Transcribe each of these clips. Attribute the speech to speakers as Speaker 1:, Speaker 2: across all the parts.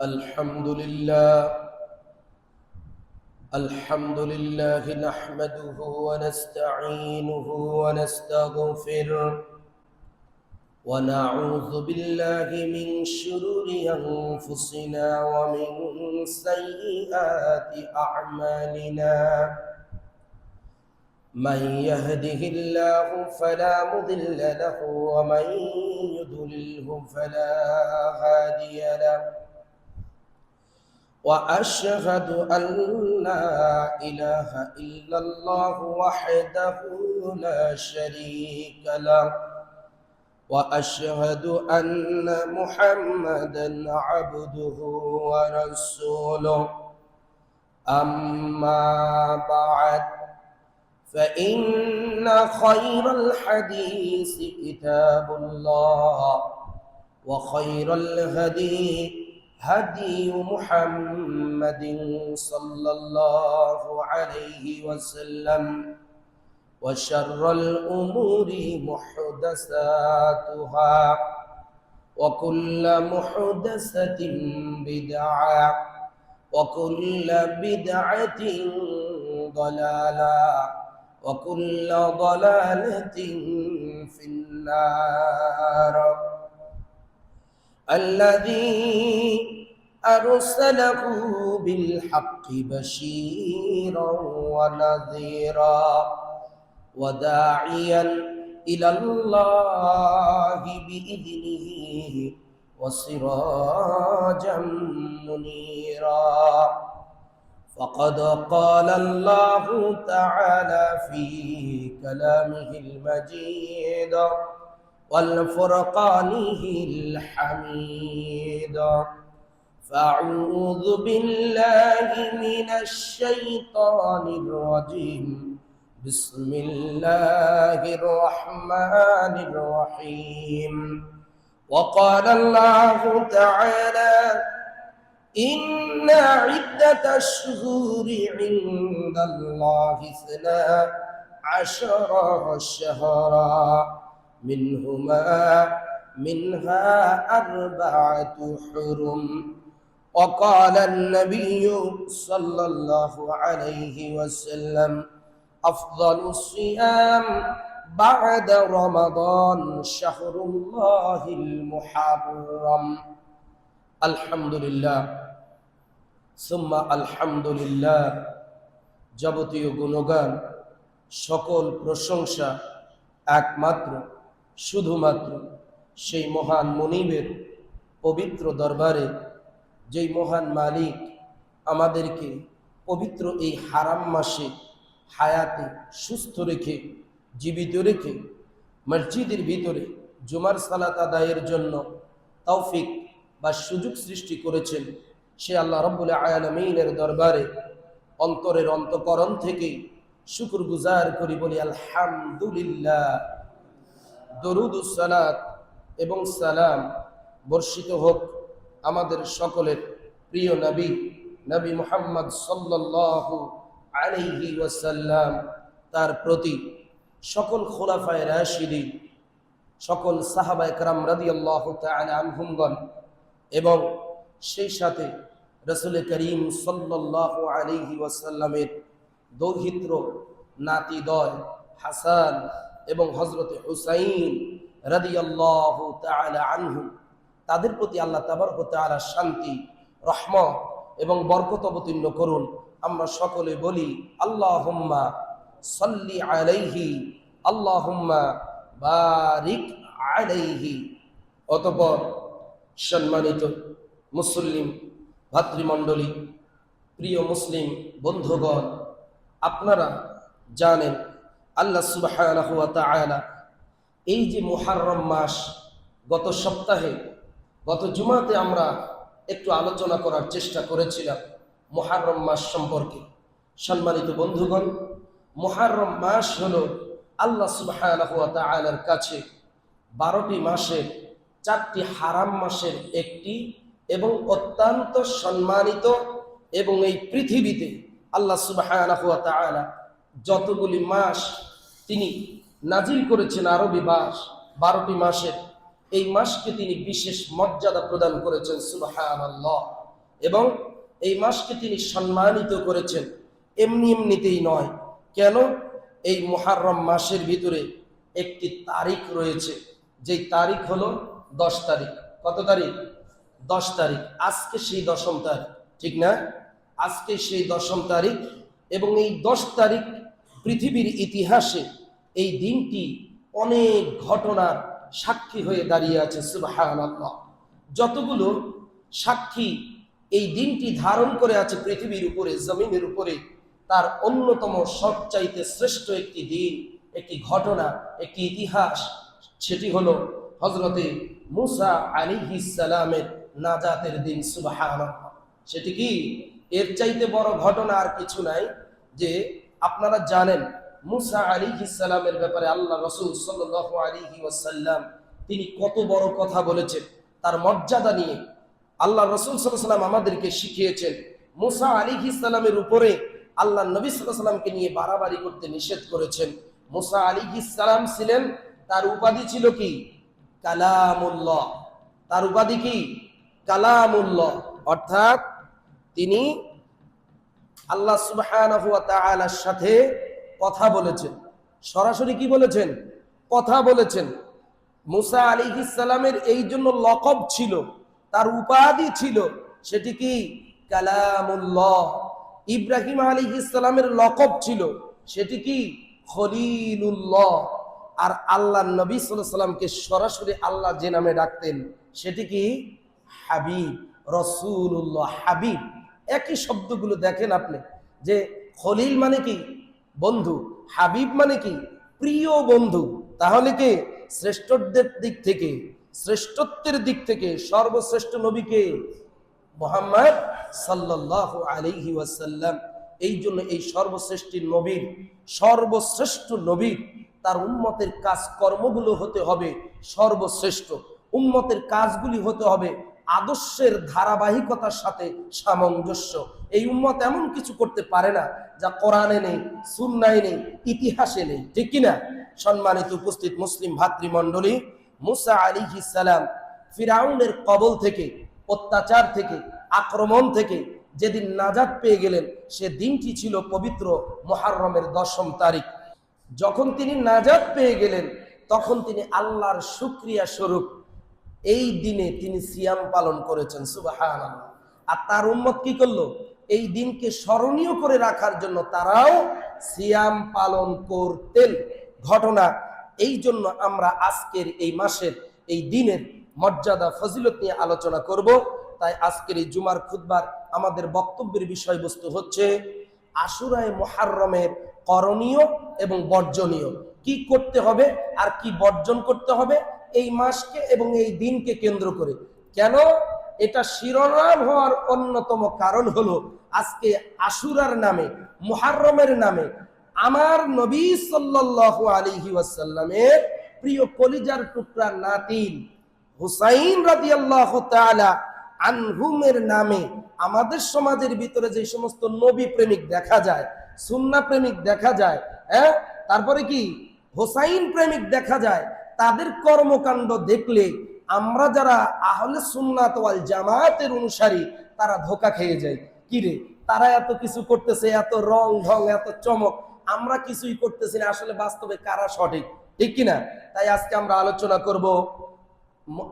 Speaker 1: الحمد لله نحمده ونستعينه ونستغفره ونعوذ بالله من شرور أنفسنا ومن سيئات أعمالنا. من يهده الله فلا مضل له ومن يضلله فلا هادي له. وأشهد أن لا إله إلا الله وحده لا شريك له. وأشهد أن محمدا عبده ورسوله. أما بعد، فإن خير الحديث كتاب الله، وخير الهدي هدي محمد صلى الله عليه وسلم. وشر الأمور محدثاتها، وكل محدثة بدعة، وكل بدعة ضلالة، وكل ضلالة في النار. الذي أرسله بالحق بشيرا ونذيرا وداعيا إلى الله بإذنه وسراجا منيرا. فقد قال الله تعالى في كلامه المجيد والفرقانه الحميد: فأعوذ بالله من الشيطان الرجيم. بسم الله الرحمن الرحيم. وقال الله تعالى: إن عدة الشهور عند الله 12 شهرا منها 4 حرم. وقال النبي صلى الله عليه وسلم: أفضل الصيام بعد رمضان شهر الله المحرم. الحمد لله ثم الحمد لله। যাবতীয় গুণগান, সকল প্রশংসা একমাত্র শুধুমাত্র সেই মহান মনিবের পবিত্র দরবারে, যেই মহান মালিক আমাদেরকে পবিত্র এই হারাম মাসে হায়াতে সুস্থ রেখে, জীবিত রেখে মসজিদের ভিতরে জুমার সালাত আদায়ের জন্য তৌফিক বা সুযোগ সৃষ্টি করেছেন। সে আল্লাহ রাব্বুল আলামিনের দরবারে অন্তরের অন্তঃকরণ থেকে শুকরগুজার করি, বলি আলহামদুলিল্লাহ। দরুদ ও সালাত এবং সালাম বর্ষিত হোক আমাদের সকলের প্রিয় নবী মুহাম্মদ সাল্লাল্লাহু আলাইহি ওয়াসাল্লাম, তার প্রতি, সকল খুলাফায়ে রাশিদিন, সকল সাহাবায়ে কেরাম রাদিয়াল্লাহু তাআলা আনহুমগণ, এবং সেই সাথে রাসূল করিম সাল্লাল্লাহু আলাইহি ওয়াসাল্লামের দৌহিত্র নাতিদ্বয় হাসান এবং হযরতে হুসাইন রাদিয়াল্লাহু তাআলা আনহুম, তাদের প্রতি আল্লাহ তাবারক ওয়া তাআলা শান্তি, রহমত এবং বরকত অবতীর্ণ করুন। আমরা সকলে বলি আল্লাহুম্মা সাল্লি আলাইহি, আল্লাহুম্মা বারিক আলাইহি। অতঃপর সম্মানিত মুসলিম ভাতৃমণ্ডলী, প্রিয় মুসলিম বন্ধুগণ, আপনারা জানেন আল্লাহ সুবহানাহু ওয়া তাআলা এই যে মুহররম মাস, গত সপ্তাহে গত জুমাতে আমরা একটু আলোচনা করার চেষ্টা করেছিলাম মুহররম মাস সম্পর্কে। সম্মানিত বন্ধুগণ, মুহররম মাস হলো আল্লাহ সুবহানাহু ওয়া তাআলার কাছে 12টি মাসের 4টি হারাম মাসের একটি এবং অত্যন্ত সম্মানিত, এবং এই পৃথিবীতে আল্লাহ সুবহানাহু ওয়া তাআলা যতগুলি মাস তিনি নাজিল করেছেন আরবি মাস 12টি মাসের, এই মাসকে তিনি বিশেষ মর্যাদা প্রদান করেছেন। সুবহানাল্লাহ। এবং এই মাসকে তিনি সম্মানিত করেছেন। এমনি এমনিতেই নয়। কেন? এই মুহাররম মাসের ভিতরে একটি তারিখ রয়েছে, যেই তারিখ হলো 10 তারিখ। কত তারিখ? 10 তারিখ। আজকে সেই 10ম তারিখ, ঠিক না? আজকে সেই 10ম তারিখ, এবং এই 10 তারিখ পৃথিবীর ইতিহাসে এই দিনটি অনেক ঘটনার সাক্ষী হয়ে দাঁড়িয়ে আছে। সুবহানাল্লাহ। যতগুলো সাক্ষী এই দিনটি ধারণ করে আছে পৃথিবীর উপরে, জমিনের উপরে, তার অন্যতম সবচাইতে শ্রেষ্ঠ একটি দিন, একটি ঘটনা, একটি ইতিহাস, সেটি হলো হযরতে মুসা আলাইহিস সালামের নাজাতের দিন। সুবহানাল্লাহ। সেটি কি? এর চাইতে বড় ঘটনা আর কিছু নাই। যে আপনারা জানেন মুসা আলাইহিস সালামের ব্যাপারে আল্লাহ রাসূল সাল্লাল্লাহু আলাইহি ওয়াসাল্লাম তিনি কত বড় কথা বলেছেন তার মর্যাদা নিয়ে। আল্লাহ রাসূল সাল্লাল্লাহু আলাইহি ওয়াসাল্লাম আমাদেরকে শিখিয়েছেন মুসা আলাইহিস সালামের উপরে আল্লাহ নবী সাল্লাল্লাহু আলাইহি ওয়াসাল্লামকে নিয়ে বাড়াবাড়ি করতে নিষেধ করেছেন। মুসা আলাইহিস সালাম ছিলেন, তার উপাধি ছিল কি? কালামুল্লাহ। তার উপাধি কি? কালামুল্লাহ। অর্থাৎ তিনি আল্লাহ সুবহানাহু ওয়া তাআলার সাথে কথা বলেছেন। সরাসরি কি বলেছেন? কথা বলেছেন। মুসা আলাইহিস সালামের এই জন্য লকব ছিল, তার উপাধি ছিল, সেটি কি? কালামুল্লাহ। ইব্রাহিম আলাইহিস সালামের লকব ছিল, সেটি কি? খলিলুল্লাহ। আর আল্লাহ নবী সাল্লাল্লাহু আলাইহি সাল্লামকে সরাসরি আল্লাহ যে নামে ডাকতেন সেটি কি? হাবিব, রাসূলুল্লাহ, হাবিব। একই শব্দগুলো দেখেন আপনি, যে খলিল মানে কি? বন্ধু। হাবিব মানে কি? প্রিয় বন্ধু। তাহলে কি শ্রেষ্ঠত্বের দিক থেকে, শ্রেষ্ঠত্বের দিক থেকে সর্বশ্রেষ্ঠ নবীকে মুহাম্মদ সাল্লাল্লাহু আলাইহি ওয়াসাল্লাম। এই জন্য এই সর্বশ্রেষ্ঠ নবীর, সর্বশ্রেষ্ঠ নবীর তার উম্মতের কাজ কর্মগুলো হতে হবে সর্বশ্রেষ্ঠ। উম্মতের কাজগুলি হতে হবে আদর্শের ধারাবাহিকতার সাথে সামঞ্জস্য। এই উম্মত এমন কিছু করতে পারে না যা কোরআনে নেই, সুন্নায় নেই, ইতিহাসে নেই, ঠিক কিনা? সম্মানিত উপস্থিত মুসলিম ভাতৃমণ্ডলী, মুসা আলাইহিস সালাম ফিরাউনের কবল থেকে, অত্যাচার থেকে, আক্রমণ থেকে যেদিন নাজাত পেয়ে গেলেন সে দিনটি ছিল পবিত্র মুহররমের 10ম তারিখ। যখন তিনি নাজাত পেয়ে গেলেন তখন তিনি আল্লাহর শুকরিয়া স্বরূপ এই দিনে তিনি সিয়াম পালন করেছেন। সুবহানাল্লাহ। আর তার উম্মত কি করলো? এই দিনকে স্মরণীয় করে রাখার জন্য তারাও সিয়াম পালন করতেন। ঘটনা এই জন্য আমরা আজকের এই মাসের এই দিনের মর্যাদা ফজিলত নিয়ে আলোচনা করব। তাই আজকের এই জুমার খুতবার আমাদের বক্তব্যের বিষয়বস্তু হচ্ছে আশুরায়ে মুহররমের করণীয় এবং বর্জনীয়। কি করতে হবে আর কি বর্জন করতে হবে এই মাসকে এবং এই দিনকে কেন্দ্র করে। কেন এটা শিরোনাম হওয়ার অন্যতম কারণ হলো আজকে আশুরার নামে, মুহররমের নামে আমার নবী সাল্লাল্লাহু আলাইহি ওয়াসাল্লামের প্রিয় কলিজার টুকরা নাতিন হুসাইন রাদিয়াল্লাহু তাআলা আনহুমের নামে আমাদের সমাজের ভিতরে যে সমস্ত নবী প্রেমিক দেখা যায়, সুন্নাহ প্রেমিক দেখা যায়, তারপরে কি হুসাইন প্রেমিক দেখা যায়, তাদের কর্মকাণ্ড দেখলে আমরা যারা আহলে সুন্নাত ওয়াল জামায়াতের অনুসারী তারা ধোঁকা খেয়ে যায়। কি রে, তারা এত কিছু করতেছে, এত রং ঢং, এত চমক, আমরা কিছুই করতেছি না। আসলে বাস্তবে কারা সঠিক, ঠিক কিনা? তাই আজকে আমরা আলোচনা করব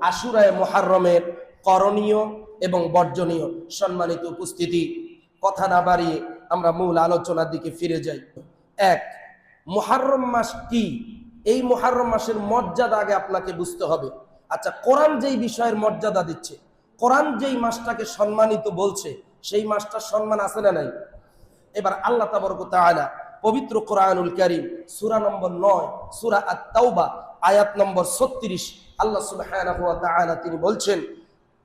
Speaker 1: আশুরায়ে মুহররমের করণীয় এবং বর্জনীয়। সম্মানিত উপস্থিতি, কথা না বাড়িয়ে আমরা মূল আলোচনার দিকে ফিরে যাই। এক, মুহররম মাস কি? এই মুহররম মাসের মর্যাদা আগে আপনাকে বুঝতে হবে। আচ্ছা, কোরআন যেই বিষয়ের মর্যাদা দিচ্ছে, কোরআন যেই মাসটাকে সম্মানিত বলছে, সেই মাসটার সম্মান আছে না নাই? এবার আল্লাহ তাবারক ওয়া তাআলা পবিত্র কোরআনুল কারীম সূরা নম্বর 9, সূরা আত-তাওবা, আয়াত নম্বর 36, আল্লাহ সুবহানাহু ওয়া তাআলা তিনি বলছেন,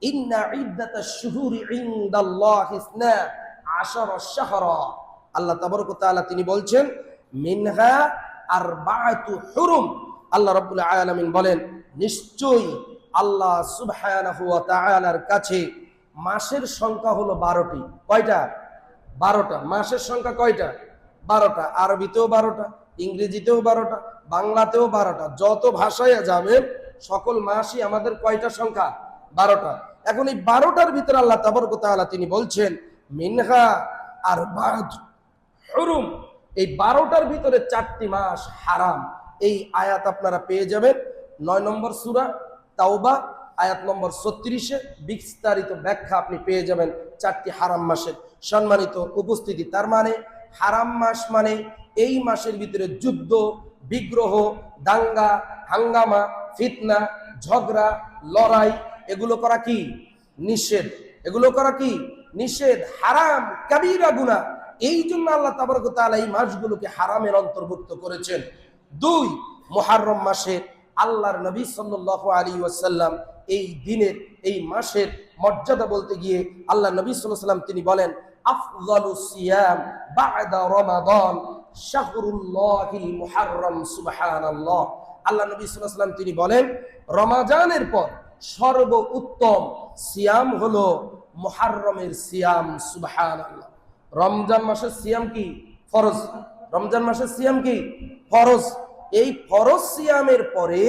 Speaker 1: ইন্না ইদ্দাতাশ শুহুরি ইনদাল্লাহি 12 শাহরা। আল্লাহ তাবারক ওয়া তাআলা তিনি বলছেন মিনহা আরবাআতু হুরুম। আল্লাহ রাব্বুল আলামিন বলেন নিশ্চয়ই আল্লাহ সুবহানাহু ওয়া তাআলার কাছে মাসের সংখ্যা হলো 12টি। কয়টা? 12টা। মাসের সংখ্যা কয়টা? 12টা। আরবিতেও 12টা, ইংরেজিতেও 12টা, বাংলাতেও 12টা। যত ভাষায় যাবেন সকল মাসই আমাদের কয়টা সংখ্যা? 12টা। এখন এই 12টার ভিতরে আল্লাহ তাবারক ওয়া তাআলা তিনি বলছেন মিনহা আর হুরুম, এই 12টার ভিতরে 4টি মাস হারাম। এই আয়াত আপনারা পেয়ে যাবেন 9 নম্বর সূরা তাওবা আয়াত নম্বর 36-এ বিস্তারিত ব্যাখ্যা আপনি পেয়ে যাবেন 4টি হারাম মাসের। সম্মানিত উপস্থিতি, তার মানে হারাম মাস মানে এই মাসের ভিতরে যুদ্ধ, বিগ্রহ, দাঙ্গা হাঙ্গামা, ফিতনা, ঝগড়া, লড়াই এগুলো করা কি নিষেধ, এগুলো করা কি নিষেধ, হারাম, কাবীরা গুনাহ। এই জন্য আল্লাহ তাবারক ওয়া তাআলা এই মাসগুলোকে হারামের অন্তর্ভুক্ত করেছেন। 2 মুহররম মাসে আল্লাহর নবী সাল্লাল্লাহু আলাইহি ওয়াসাল্লাম এই দিনের এই মাসের মর্যাদা বলতে গিয়ে আল্লাহ নবী সাল্লাল্লাহু আলাইহি ওয়াসাল্লাম তিনি বলেন আফযালুস সিয়াম বা'দা রমাদান শাহরুল্লাহিল মুহররম। সুবহানাল্লাহ। আল্লাহ নবী সাল্লাল্লাহু আলাইহি ওয়াসাল্লাম তিনি বলেন রমাজানের পর সর্বোত্তম সিয়াম হলো মুহররমের সিয়াম। সুবহানাল্লাহ। রমজান মাসের সিয়াম কি ফরজ, রমজান মাসের সিয়াম কি ফরজ। এই ফরজ সিয়ামের পরে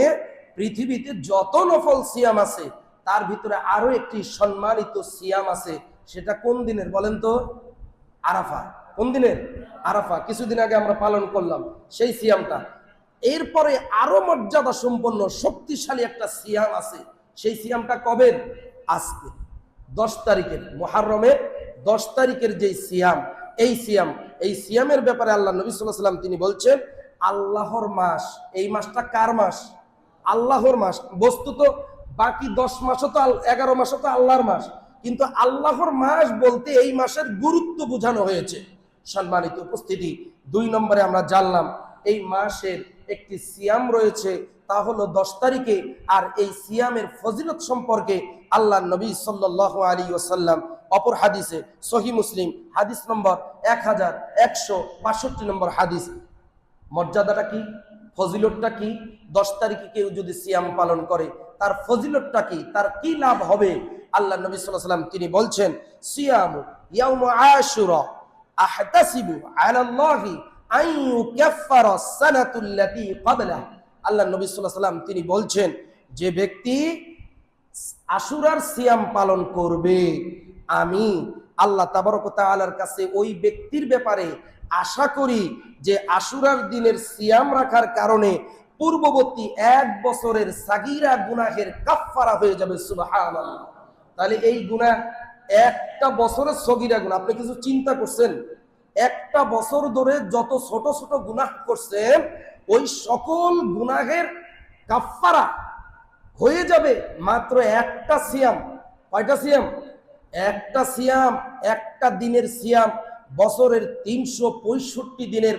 Speaker 1: পৃথিবীতে যত নফল সিয়াম আছে তার ভিতরে আরো একটি সম্মানিত সিয়াম আছে। সেটা কোন দিনের বলেন তো? আরাফা। কোন দিনের? আরাফা। কিছুদিন আগে আমরা পালন করলাম সেই সিয়ামটা। এরপরে আরো মর্যাদা সম্পন্ন শক্তিশালী একটা সিয়াম আছে। সেই সিয়ামটা কবে? আজকে 10 তারিখের, মুহররমের 10 তারিখের যে সিয়াম, এই সিয়ামের ব্যাপারে আল্লাহ নবী সাল্লাল্লাহু আলাইহি ওয়াসাল্লাম তিনি বলছেন আল্লাহর মাস। এই মাসটা কার মাস? আল্লাহর মাস। বস্তুত বাকি 10 মাসও তো 11 মাসও তো আল্লাহর মাস, কিন্তু আল্লাহর মাস বলতে এই মাসের গুরুত্ব বোঝানো হয়েছে। সম্মানিত উপস্থিতি, 2 নম্বরে আমরা জানলাম এই মাসের একটি সিয়াম রয়েছে, তা হলো 10 তারিখে। আর এই সিয়ামের ফজিলত সম্পর্কে আল্লাহ নবী সাল্লাল্লাহু আলাইহি ওয়াসাল্লাম অপর হাদিসে সহিহ মুসলিম হাদিস নম্বর 1162 নম্বর হাদিস, মর্যাদাটা কি, ফজিলতটা কি, 10 তারিখে কেউ যদি সিয়াম পালন করে তার ফজিলতটা কি, তার কি লাভ হবে? আল্লাহ নবী সাল্লাল্লাহু আলাইহি ওয়াসাল্লাম তিনি বলছেন সিয়ামু ইয়াউমু আশুরা আহতাসিবু আলাল্লাহি আন ইউকাফফারা সানাতুল্লাতী ক্বাবলা। আল্লাহ নবী সাল্লাল্লাহু আলাইহি ওয়াসাল্লাম তিনি বলছেন যে ব্যক্তি আশুরার সিয়াম পালন করবে, আমি আল্লাহ তাবারক ওয়া তাআলার কাছে ওই ব্যক্তির ব্যাপারে আশা করি যে আশুরার দিনের সিয়াম রাখার কারণে পূর্ববর্তী 1 বছরের সাগীরা গুনাহের কাফফারা হয়ে যাবে। সুবহানাল্লাহ। তাহলে এই গুনাহ একটা বছরের সগীরা গুনাহ, আপনি কিছু চিন্তা করছেন? একটা বছর ধরে যত ছোট ছোট গুনাহ করছেন ওই সকল গুনাহের কাফফারা হয়ে যাবে মাত্র একটা সিয়াম। কয়টা সিয়াম? একটা সিয়াম, একটা দিনের সিয়াম বছরের 365 দিনের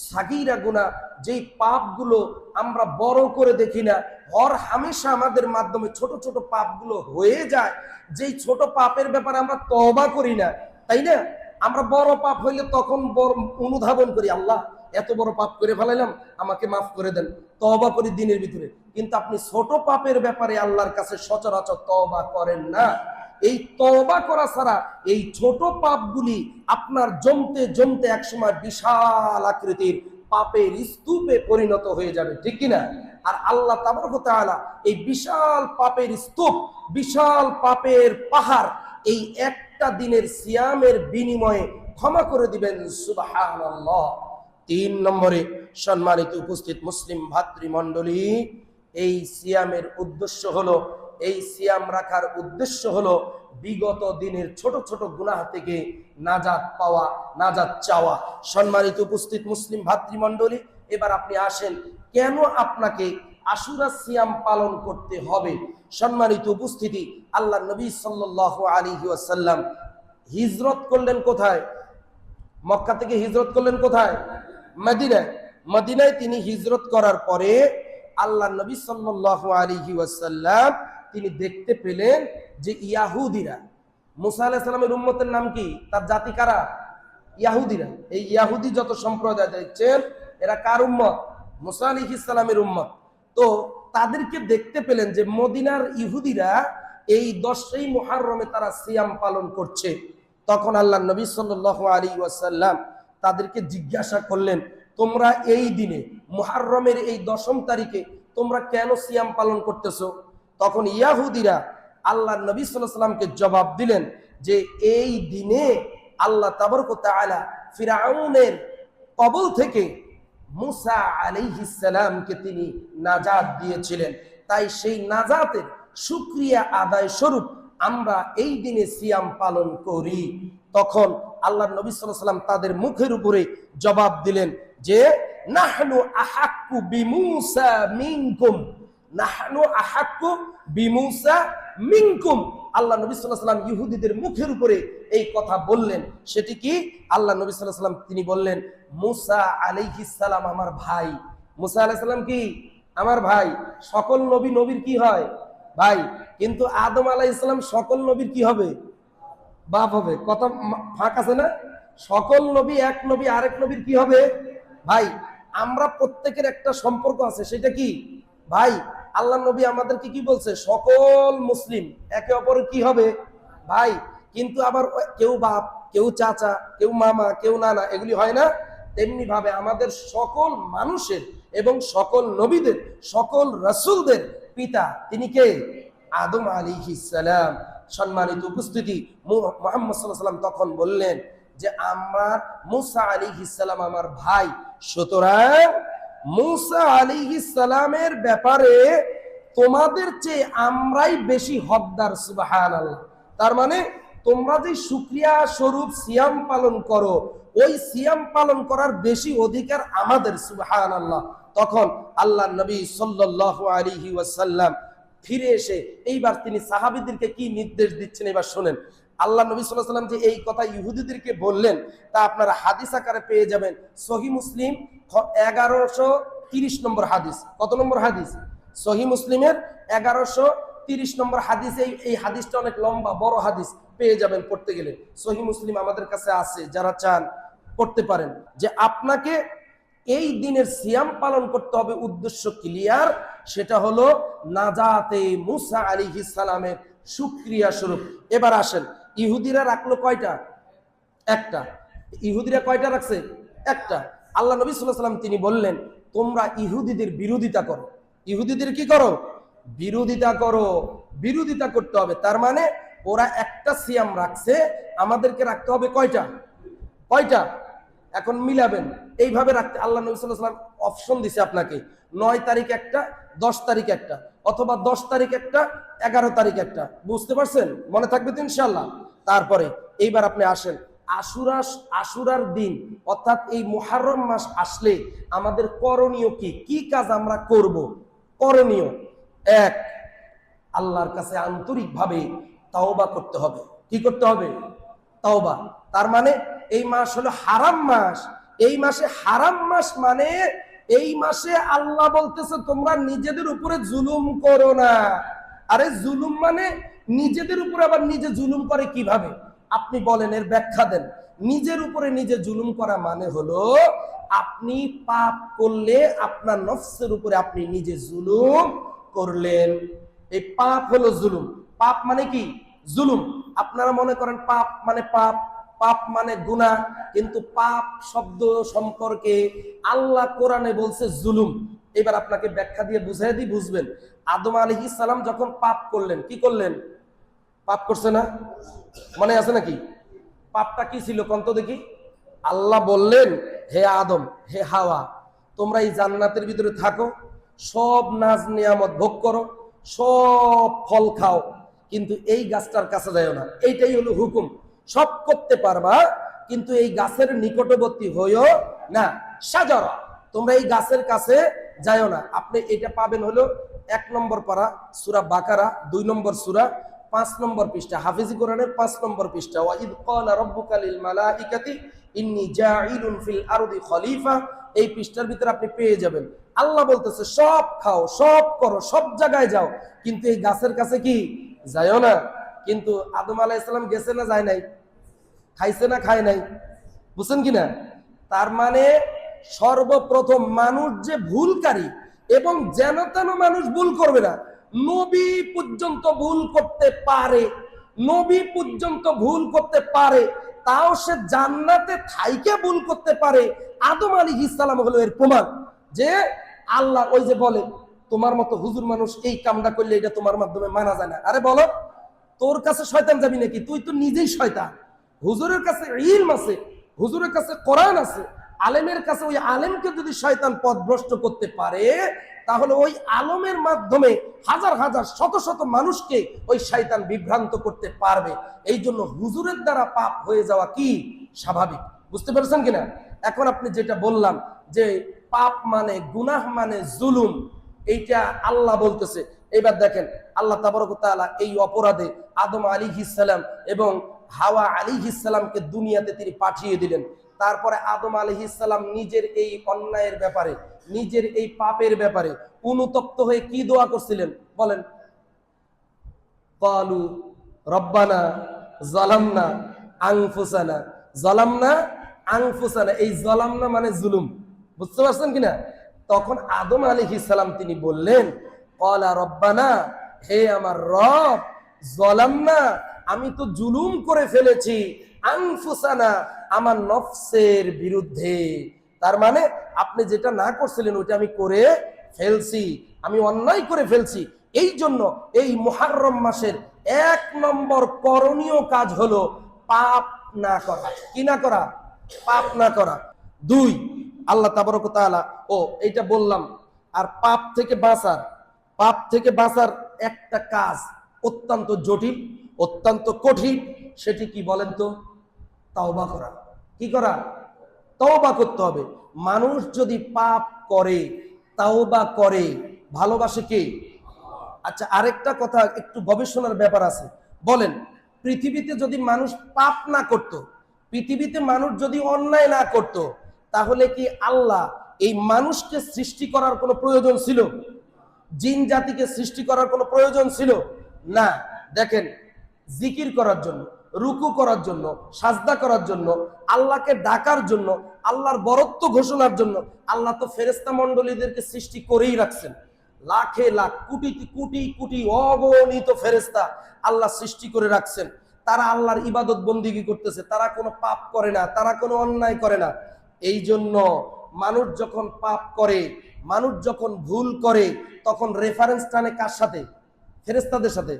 Speaker 1: সাগীরা গুনাহ, যেই পাপগুলো আমরা বড় করে দেখি না, হর হামেশা আমাদের মাধ্যমে ছোট ছোট পাপগুলো হয়ে যায়, যেই ছোট পাপের ব্যাপারে আমরা তওবা করি না, তাই না? আমরা বড় পাপ হইলে তখন অনুধাবন করি, আল্লাহ এত বড় পাপ করে ফেলাইলাম, আমাকে মাফ করে দেন, তওবা করি দিনের ভিতরে। কিন্তু আপনি ছোট পাপের ব্যাপারে আল্লাহর কাছে সচরাচর তওবা করেন না। এই তওবা করা ছাড়া এই ছোট পাপগুলি আপনার জমতে জমতে একসময় বিশাল আকৃতির পাপের স্তূপে পরিণত হয়ে যাবে, ঠিক কিনা? আর আল্লাহ তাবারক ওয়া তাআলা এই বিশাল পাপের স্তূপ, বিশাল পাপের পাহাড় এই একটা দিনের সিয়ামের বিনিময়ে ক্ষমা করে দিবেন। সুবহানাল্লাহ। 3 নম্বরে সম্মানিত উপস্থিত মুসলিম ভাতৃমণ্ডলী, এই সিয়ামের উদ্দেশ্য হলো, এই সিয়াম রাখার উদ্দেশ্য হলো বিগত দিনের ছোট ছোট গুনাহ থেকে নাজাত পাওয়া, নাজাত চাওয়া। সম্মানিত উপস্থিত মুসলিম ভাতৃমণ্ডলী, এবার আপনি আসেন কেন আপনাকে আশুরা সিয়াম পালন করতে হবে। সম্মানিত উপস্থিতি, আল্লাহ নবী সাল্লাল্লাহু আলাইহি ওয়াসাল্লাম হিজরত করলেন কোথায়? মক্কা থেকে হিজরত করলেন কোথায়? মদিনায়। মদিনায় তিনি হিজরত করার পরে আল্লাহ নবী সাল্লাল্লাহু আলাইহি ওয়াসাল্লাম তিনি দেখতে পেলেন যে ইয়াহুদিরা, মুসা আলাইহিস সালামের উম্মতের নাম কি, তার জাতি কারা? ইয়াহুদিরা। এই ইয়াহুদি যত সম্প্রদায় দেখছেন এরা কার উম্মত? মুসা আলাইহিস সালামের উম্মত। তো তাদেরকে দেখতে পেলেন যে মদিনার ইহুদিরা এই 10ই মুহররমে তারা সিয়াম পালন করছে। তখন আল্লাহ নবী সাল্লাল্লাহু আলাইহি ওয়াসাল্লাম তাদেরকে জিজ্ঞাসা করলেন, তোমরা এই দিনে মুহররমের এই 10ম তারিখে তোমরা কেন সিয়াম পালন করতেছো? তখন ইয়াহুদিরা আল্লাহ নবী সাল্লাল্লাহু আলাইহি ওয়াসাল্লামকে জবাব দিলেন যে এই দিনে আল্লাহ তাবারক ওয়া তাআলা ফিরআউনের কবল থেকে মুসা আলাইহিস সালামকে তিনি নাজাত দিয়েছিলেন। তাই সেই নাজাতের শুকরিয়া আদায় স্বরূপ আমরা এই দিনে সিয়াম পালন করি। তখন আল্লাহ নবী সাল্লাল্লাহু আলাইহি ওয়াসাল্লাম তাদের মুখের উপরে জবাব দিলেন যে নাহনু আহাক্কু বিমূসা মিনকুম, নাহনু আহাক্কু বিমূসা মিনকুম। আল্লাহ নবী সাল্লাল্লাহু আলাইহি ওয়াসাল্লাম ইহুদিদের মুখের উপরে এই কথা বললেন। সেটি কি? আল্লাহ নবী সাল্লাল্লাহু আলাইহি ওয়াসাল্লাম তিনি বললেন মুসা আলাইহিস সালাম আমার ভাই। মুসা আলাইহিস সালাম কি? আমার ভাই। সকল নবী নবীর কি হয়? ভাই। কিন্তু আদম আলাইহিস সালাম সকল নবীর কি হবে? বাপ হবে। কথা ফাঁক আছে না? সকল নবী এক নবী আরেক নবীর কি হবে? ভাই। আমরা প্রত্যেকের একটা সম্পর্ক আছে, সেটা কি? ভাই। আল্লাহ নবী আমাদেরকে কি বলছে? সকল মুসলিম একে অপরের কি হবে? ভাই। কিন্তু আবার কেউ বাপ, কেউ চাচা, কেউ মামা, কেউ নানা, এগুলি হয় না? তেমনি ভাবে আমাদের সকল মানুষের এবং সকল নবীদের, সকল রাসূলদের পিতা তিনি কে? আদম আলাইহিস সালাম। সম্মানিত উপস্থিতি, মুহাম্মদ সাল্লাল্লাহু আলাইহি ওয়াসাল্লাম তখন বললেন যে আমার মুসা আলাইহিস সালাম আমার ভাই, সুতরাং মুসা আলাইহিস সালামের ব্যাপারে তোমাদের চেয়ে আমরাই বেশি হকদার। সুবহানাল্লাহ। তার মানে তোমরা যে শুকরিয়া স্বরূপ সিয়াম পালন করো, ওই সিয়াম পালন করার বেশি অধিকার আমাদের। সুবহানাল্লাহ। তখন আল্লাহ নবী সাল্লাল্লাহু আলাইহি ওয়াসাল্লাম ফিরে এসে এইবার তিনি সাহাবীদেরকে কি নির্দেশ দিচ্ছেন এবার শুনেন। আল্লাহ নবী সাল্লাল্লাহু আলাইহি ওয়াসাল্লাম যে এই কথা ইহুদিদেরকে বললেন তা আপনারা হাদিস আকারে পেয়ে যাবেন। সহিহ মুসলিম 1130 নম্বর হাদিস। কত নম্বর হাদিস? সহিহ মুসলিমের 1130 নম্বর হাদিস। এই হাদিসটা অনেক লম্বা বড় হাদিস, পেয়ে যাবেন পড়তে গেলে। সহিহ মুসলিম আমাদের কাছে আছে, যারা চান পড়তে পারেন। যে আপনাকে এই দিনের সিয়াম পালন করতে হবে, উদ্দেশ্য ক্লিয়ার, সেটা হলো নাজাতে মুসা আলাইহিস সালামের শুকরিয়া স্বরূপ। এবার আসেন, ইহুদিরা রাখলো কয়টা? একটা। ইহুদিরা কয়টা রাখছে? একটা। আল্লাহ নবী সাল্লাল্লাহু আলাইহি ওয়াসাল্লাম তিনি বললেন তোমরা ইহুদিদের বিরোধিতা করো। ইহুদিদের কি করো? বিরোধিতা করো। বিরোধিতা করতে হবে। তার মানে ওরা একটা সিয়াম রাখছে, আমাদেরকে রাখতে হবে কয়টা? কয়টা? এখন মিলাবেন এইভাবে রাখতে। আল্লাহ নবী সাল্লাল্লাহু আলাইহি ওয়াসাল্লাম অপশন দিছে আপনাকে, 9 তারিখ একটা, 10 তারিখ একটা, অথবা 10 তারিখ একটা, 11 তারিখ একটা। বুঝতে পারছেন? মনে থাকবে তো ইনশাআল্লাহ। তারপরে এইবার আপনি আসেন আশুরার দিন, অর্থাৎ এই মুহররম মাস আসলে আমাদের করণীয় কি? কি কাজ আমরা করব? করণীয় এক, আল্লাহর কাছে আন্তরিকভাবে তাওবা করতে হবে। কি করতে হবে? তাওবা। তার মানে এই মাস হলো হারাম মাস। এই মাসে হারাম মাস মানে এই মাসে আল্লাহ বলতেছে তোমরা নিজেদের উপরে জুলুম করো না। আরে জুলুম মানে নিজেদের উপরে আবার নিজে জুলুম করে কিভাবে? আপনি বলেন, এর ব্যাখ্যা দেন। নিজের উপরে নিজে জুলুম করা মানে হলো আপনি পাপ করলে আপনার নফসের উপরে আপনি নিজে জুলুম করলেন। এই পাপ হলো জুলুম। পাপ মানে কি? জুলুম। আপনারা মনে করেন পাপ মানে পাপ, পাপ মানে গুনাহ, কিন্তু পাপ শব্দ সম্পর্কে আল্লাহ কোরআনে বলছে জুলুম। এবার আপনাকে ব্যাখ্যা দিয়ে বুঝাই দিই, বুঝবেন। আদম আলাইহিস সালাম যখন পাপ করলেন, কি করলেন? পাপ করছে না? মনে আছে নাকি? পাপটা কি ছিল কোন তো দেখি? আল্লাহ বললেন হে আদম, হে হাওয়া, তোমরা এই জান্নাতের ভিতরে থাকো, সব নাজ নিয়ামত ভোগ করো, সব ফল খাও, কিন্তু এই গাছটার কাছে যাও না। এইটাই হলো হুকুম। সব করতে পারবা, কিন্তু এই গাছের নিকটবর্তী হইও না। শাজারা, তোমরা এই গাছের কাছে যাও না। আপনি এটা পাবেন হলো 1 নম্বর পারা সূরা বাকারা, 2 নম্বর সূরা, 5 নম্বর পৃষ্ঠা, হাফিজি কোরআনের 5 নম্বর পৃষ্ঠা। ওয়া ইদ ক্বালা রাব্বুকা লিল মালাইকাতি ইন্নী জাঈলুন ফিল আরদি খলিফা। এই পৃষ্ঠার ভিতরে আপনি পেয়ে যাবেন। আল্লাহ বলতেছে সব খাও, সব করো, সব জায়গায় যাও, কিন্তু এই গাছের কাছে কি যাও না। কিন্তু আদম আলাইহিস সালাম গেছে না যায় নাই? খাইছে না খায় নাই? বুঝছেন কিনা? তার মানে সর্বপ্রথম মানুষ যে ভুলকারী, এবং যেন তেন মানুষ ভুল করবে না। নবী পর্যন্ত ভুল করতে পারে, নবী পর্যন্ত ভুল করতে পারে, তাও সে জান্নাতে থাইকে ভুল করতে পারে। আদম আলাইহিস সালাম হলো এর প্রমাণ যে আল্লাহ ওই যে বলে তোমার মতো হুজুর মানুষ এই কামটা করলে এটা তোমার মাধ্যমে মানা যায় না। আরে বলো, তোর কাছে শয়তান যাবি নাকি? তুই তো নিজেই শয়তান। হুজুরের কাছে ইলম আছে, হুজুরের কাছে কোরআন আছে, আলেমের কাছে ওই আলেমকে যদি শয়তান পথভ্রষ্ট করতে পারে, তাহলে ওই আলমের মাধ্যমে হাজার হাজার শত শত মানুষকে ওই শয়তান বিভ্রান্ত করতে পারবে। এই জন্য হুজুরের দ্বারা পাপ হয়ে যাওয়া কি স্বাভাবিক। বুঝতে পেরেছেন কিনা? এখন আপনি যেটা বললাম যে পাপ মানে গুনাহ মানে জুলুম, এইটা আল্লাহ বলতেছে। এবার দেখেন আল্লাহ তাবারক ওয়া তাআলা এই অপরাধে আদম আলাইহিস সালাম এবং হাওয়া আলাইহিস সালামকে দুনিয়াতে তিনি পাঠিয়ে দিলেন। তারপরে আদম আলাইহিস সালাম নিজের এই অন্যায়ের ব্যাপারে, নিজের এই পাপের ব্যাপারে অনুতপ্ত হয়ে কি দোয়া করছিলেন বলেন? ক্বালু রব্বানা যালামনা আনফুসানা। যালামনা আনফুসানা, এই যালামনা মানে জুলুম। বুঝতে পারছেন কিনা? তখন আদম আলাইহিস সালাম তিনি বললেন, ক্বালা রব্বানা, হে আমার রব, যালামনা, আমি তো জুলুম করে ফেলেছি, আনফুসানা, আমার নফসের বিরুদ্ধে। তার মানে আপনি যেটা না করছিলেন ওইটা আমি করে ফেলছি, আমি অন্যায় করে ফেলছি। এই জন্য এই মুহররম মাসের 1 নম্বর করণীয় কাজ হলো পাপ না করা। কি না করা? পাপ না করা। 2, আল্লাহ তাবারক ওয়া তাআলা, এইটা বললাম। আর পাপ থেকে বাঁচার একটা কাজ অত্যন্ত জটিল, অত্যন্ত কঠিন। সেটি কি বলেন তো? তওবা করা। কি করা? তওবা করতে হবে। মানুষ যদি পাপ করে, তওবা করে, ভালোবাসে কে? আচ্ছা, আরেকটা কথা, একটু গবেষণার ব্যাপার আছে। বলেন, পৃথিবীতে যদি মানুষ পাপ না করত, পৃথিবীতে মানুষ যদি অন্যায় না করত, তাহলে কি আল্লাহ এই মানুষকে সৃষ্টি করার কোনো প্রয়োজন ছিল? জিন জাতিকে সৃষ্টি করার কোনো প্রয়োজন ছিল না। দেখেন, জিকির করার জন্য, রুকু করার জন্য, সাজদা করার জন্য, আল্লাহকে ডাকার জন্য, আল্লাহর বরত্ব ঘোষণার জন্য আল্লাহ তো ফেরেশতা মণ্ডলীদেরকে সৃষ্টি করেই রাখছেন। লাখে লাখ, কোটি কোটি কোটি অগণিত ফেরেশতা আল্লাহ সৃষ্টি করে রাখছেন। তারা আল্লাহর ইবাদত বন্দিগি করতেছে, তারা কোনো পাপ করে না, তারা কোনো অন্যায় করে না। এই জন্য মানুষ যখন পাপ করে, মানুষ যখন ভুল করে, তখন রেফারেন্স টানে কার সাথে? ফেরেশতাদের সাথে।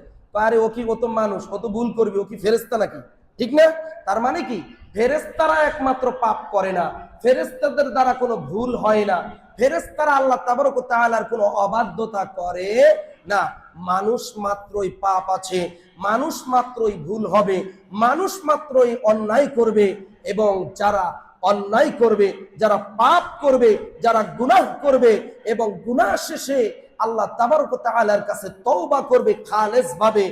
Speaker 1: আরে ও তো মানুষ, ও তো ভুল করবে, ও কি ফেরেশতা নাকি? ঠিক না? তার মানে কি, ফেরেশতারা একমাত্র পাপ করে না, ফেরেশতাদের দ্বারা কোনো ভুল হয় না, ফেরেশতারা আল্লাহ তাবারক ওয়া তাআলার কোনো অবাধ্যতা করে না। মানুষ মাত্রই পাপ আছে, মানুষ মাত্রই ভুল হবে, মানুষ মাত্রই অন্যায় করবে। এবং যারা অন্যায় করবে, যারা পাপ করবে, যারা গুনাহ করবে এবং গুনাহ শেষে আল্লাহ তাবারক ওয়া তাআলার কাছে তওবা করবে, খালেস ভাবে,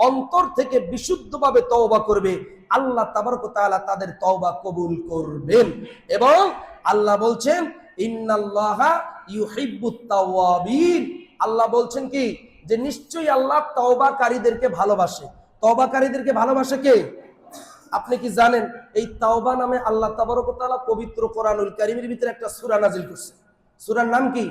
Speaker 1: অন্তর থেকে বিশুদ্ধভাবে তওবা করবে, আল্লাহ তাবারক ওয়া তাআলা তাদের তওবা কবুল করবেন। এবং আল্লাহ বলছেন, ইন্নাল্লাহা ইউহিব্বুত তাওয়াবিন। আল্লাহ বলছেন কি, যে নিশ্চয়ই আল্লাহ তওবাকারীদেরকে ভালোবাসে। তওবাকারীদেরকে ভালোবাসে কে? আপনি কি জানেন এই তাওবা নামে আল্লাহ তাবারক ওয়া তাআলা পবিত্র কোরআনুল কারীমের ভিতরে একটা সূরা নাযিল করছে। সূরার নাম কি?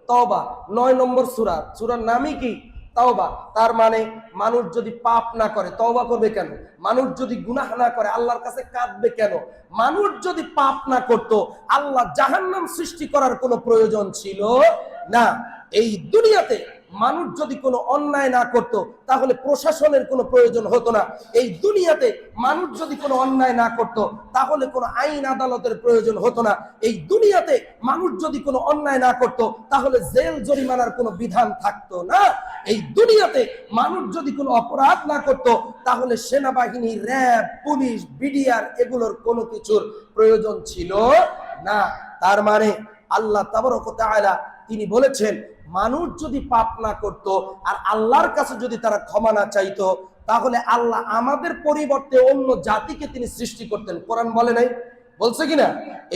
Speaker 1: তাওবা। 9 নম্বর সূরা, সূরার নামই কি? তাওবা। তার মানে মানুষ যদি পাপ না করে তওবা করবে কেন? মানুষ যদি গুনাহ না করে আল্লাহর কাছে কাঁদবে কেন? মানুষ যদি পাপ না করত, আল্লাহ জাহান্নাম সৃষ্টি করার কোনো প্রয়োজন ছিল না। এই দুনিয়াতে মানুষ যদি কোনো অন্যায় না করত, তাহলে প্রশাসনের কোনো প্রয়োজন হতো না। এই দুনিয়াতে মানুষ যদি কোনো অন্যায় না করত, তাহলে কোনো আইন আদালতের প্রয়োজন হতো না। এই দুনিয়াতে মানুষ যদি কোনো অন্যায় না করত, তাহলে জেল জরিমানার কোনো বিধান থাকতো না। এই দুনিয়াতে মানুষ যদি কোনো অপরাধ না করত, তাহলে সেনাবাহিনী, র্যাব, পুলিশ, বিডিআর এগুলোর কোনো কিছুর প্রয়োজন ছিল না। তার মানে আল্লাহ তাবারক ওয়া তাআলা তিনি বলেছেন, মানুষ যদি পাপ না করত আর আল্লাহর কাছে যদি তারা ক্ষমা না চাইতো, তাহলে আল্লাহ আমাদের পরিবর্তে অন্য জাতিকে তিনি সৃষ্টি করতেন। কোরআন বলে নাই? বলছে কিনা?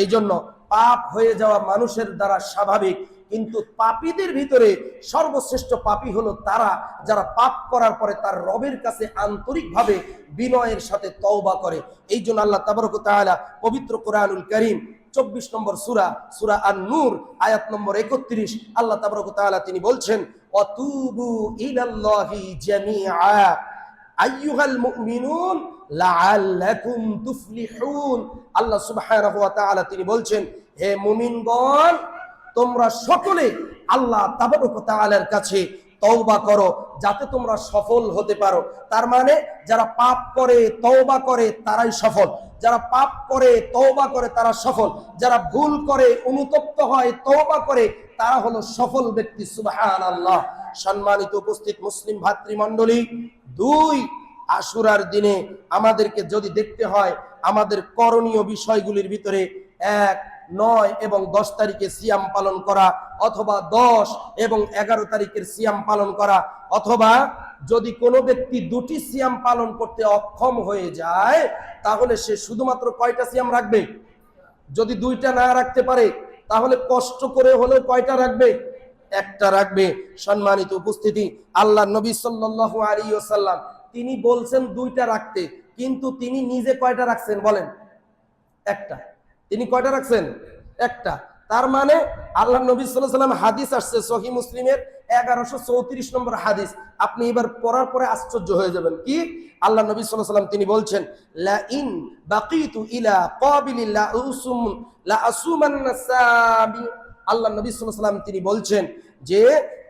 Speaker 1: এই জন্য পাপ হয়ে যাওয়া মানুষের দ্বারা স্বাভাবিক, কিন্তু পাপীদের ভিতরে সর্বশ্রেষ্ঠ পাপী হলো তারা যারা পাপ করার পরে তার রবের কাছে আন্তরিকভাবে বিনয়ের সাথে তওবা করে। এই জন্য আল্লাহ তাবারক ওয়া তাআলা পবিত্র কোরআনুল কারীম 24 নম্বর সূরা, সূরা আন-নূর, আয়াত নম্বর 31, আল্লাহ তাবারক ওয়া তাআলা তিনি বলছেন, ওয়াতুবু ইলাল্লাহি জামিআ আইয়ুহাল মুমিনুন লাআল্লাকুম তুফলিহুন। আল্লাহ সুবহানাহু ওয়া তাআলা তিনি বলছেন, হে মুমিনগণ, তোমরা সকলে আল্লাহ তাবারক ওয়া তাআলার কাছে তওবা করো যাতে তোমরা সফল হতে পারো। তার মানে যারা পাপ করে তওবা করে তারাই সফল, যারা পাপ করে তওবা করে তারা সফল, যারা ভুল করে অনুতপ্ত হয় তওবা করে তারা হলো সফল ব্যক্তি। সুবহানাল্লাহ। সম্মানিত উপস্থিত মুসলিম ভাতৃমণ্ডলী, 2 আশুরার দিনে আমাদেরকে যদি দেখতে হয় আমাদের করণীয় বিষয়গুলির ভিতরে 1, 9 এবং 10 তারিখে সিয়াম পালন করা, অথবা 10 এবং 11 তারিখের সিয়াম পালন করা, অথবা যদি কোনো ব্যক্তি 2টি সিয়াম পালন করতে অক্ষম হয়ে যায় তাহলে সে শুধুমাত্র কয়টা সিয়াম রাখবে? যদি 2টা না রাখতে পারে তাহলে কষ্ট করে হলে কয়টা রাখবে? একটা রাখবে। সম্মানিত উপস্থিতি, আল্লাহ নবী সাল্লাল্লাহু আলাইহি ওয়াসাল্লাম তিনি বলছেন 2টা রাখতে, কিন্তু তিনি নিজে কয়টা রাখছেন বলেন? একটা। তিনি কয়টা রাখছেন? একটা। তার মানে আল্লাহ নবী সাল্লাল্লাহু আলাইহি ওয়াসাল্লাম, হাদিস আসছে সহিহ মুসলিমের 1134 নম্বর হাদিস, আপনি এবার পড়ার পরে আশ্চর্য হয়ে যাবেন। কি? আল্লাহ নবী সাল্লাল্লাহু আলাইহি ওয়াসাল্লাম তিনি বলছেন, লা ইন বাকিতু ইলা কাবিলিল লা আসুমান্না সাবি। আল্লাহ নবী সাল্লাল্লাহু আলাইহি ওয়াসাল্লাম তিনি বলছেন যে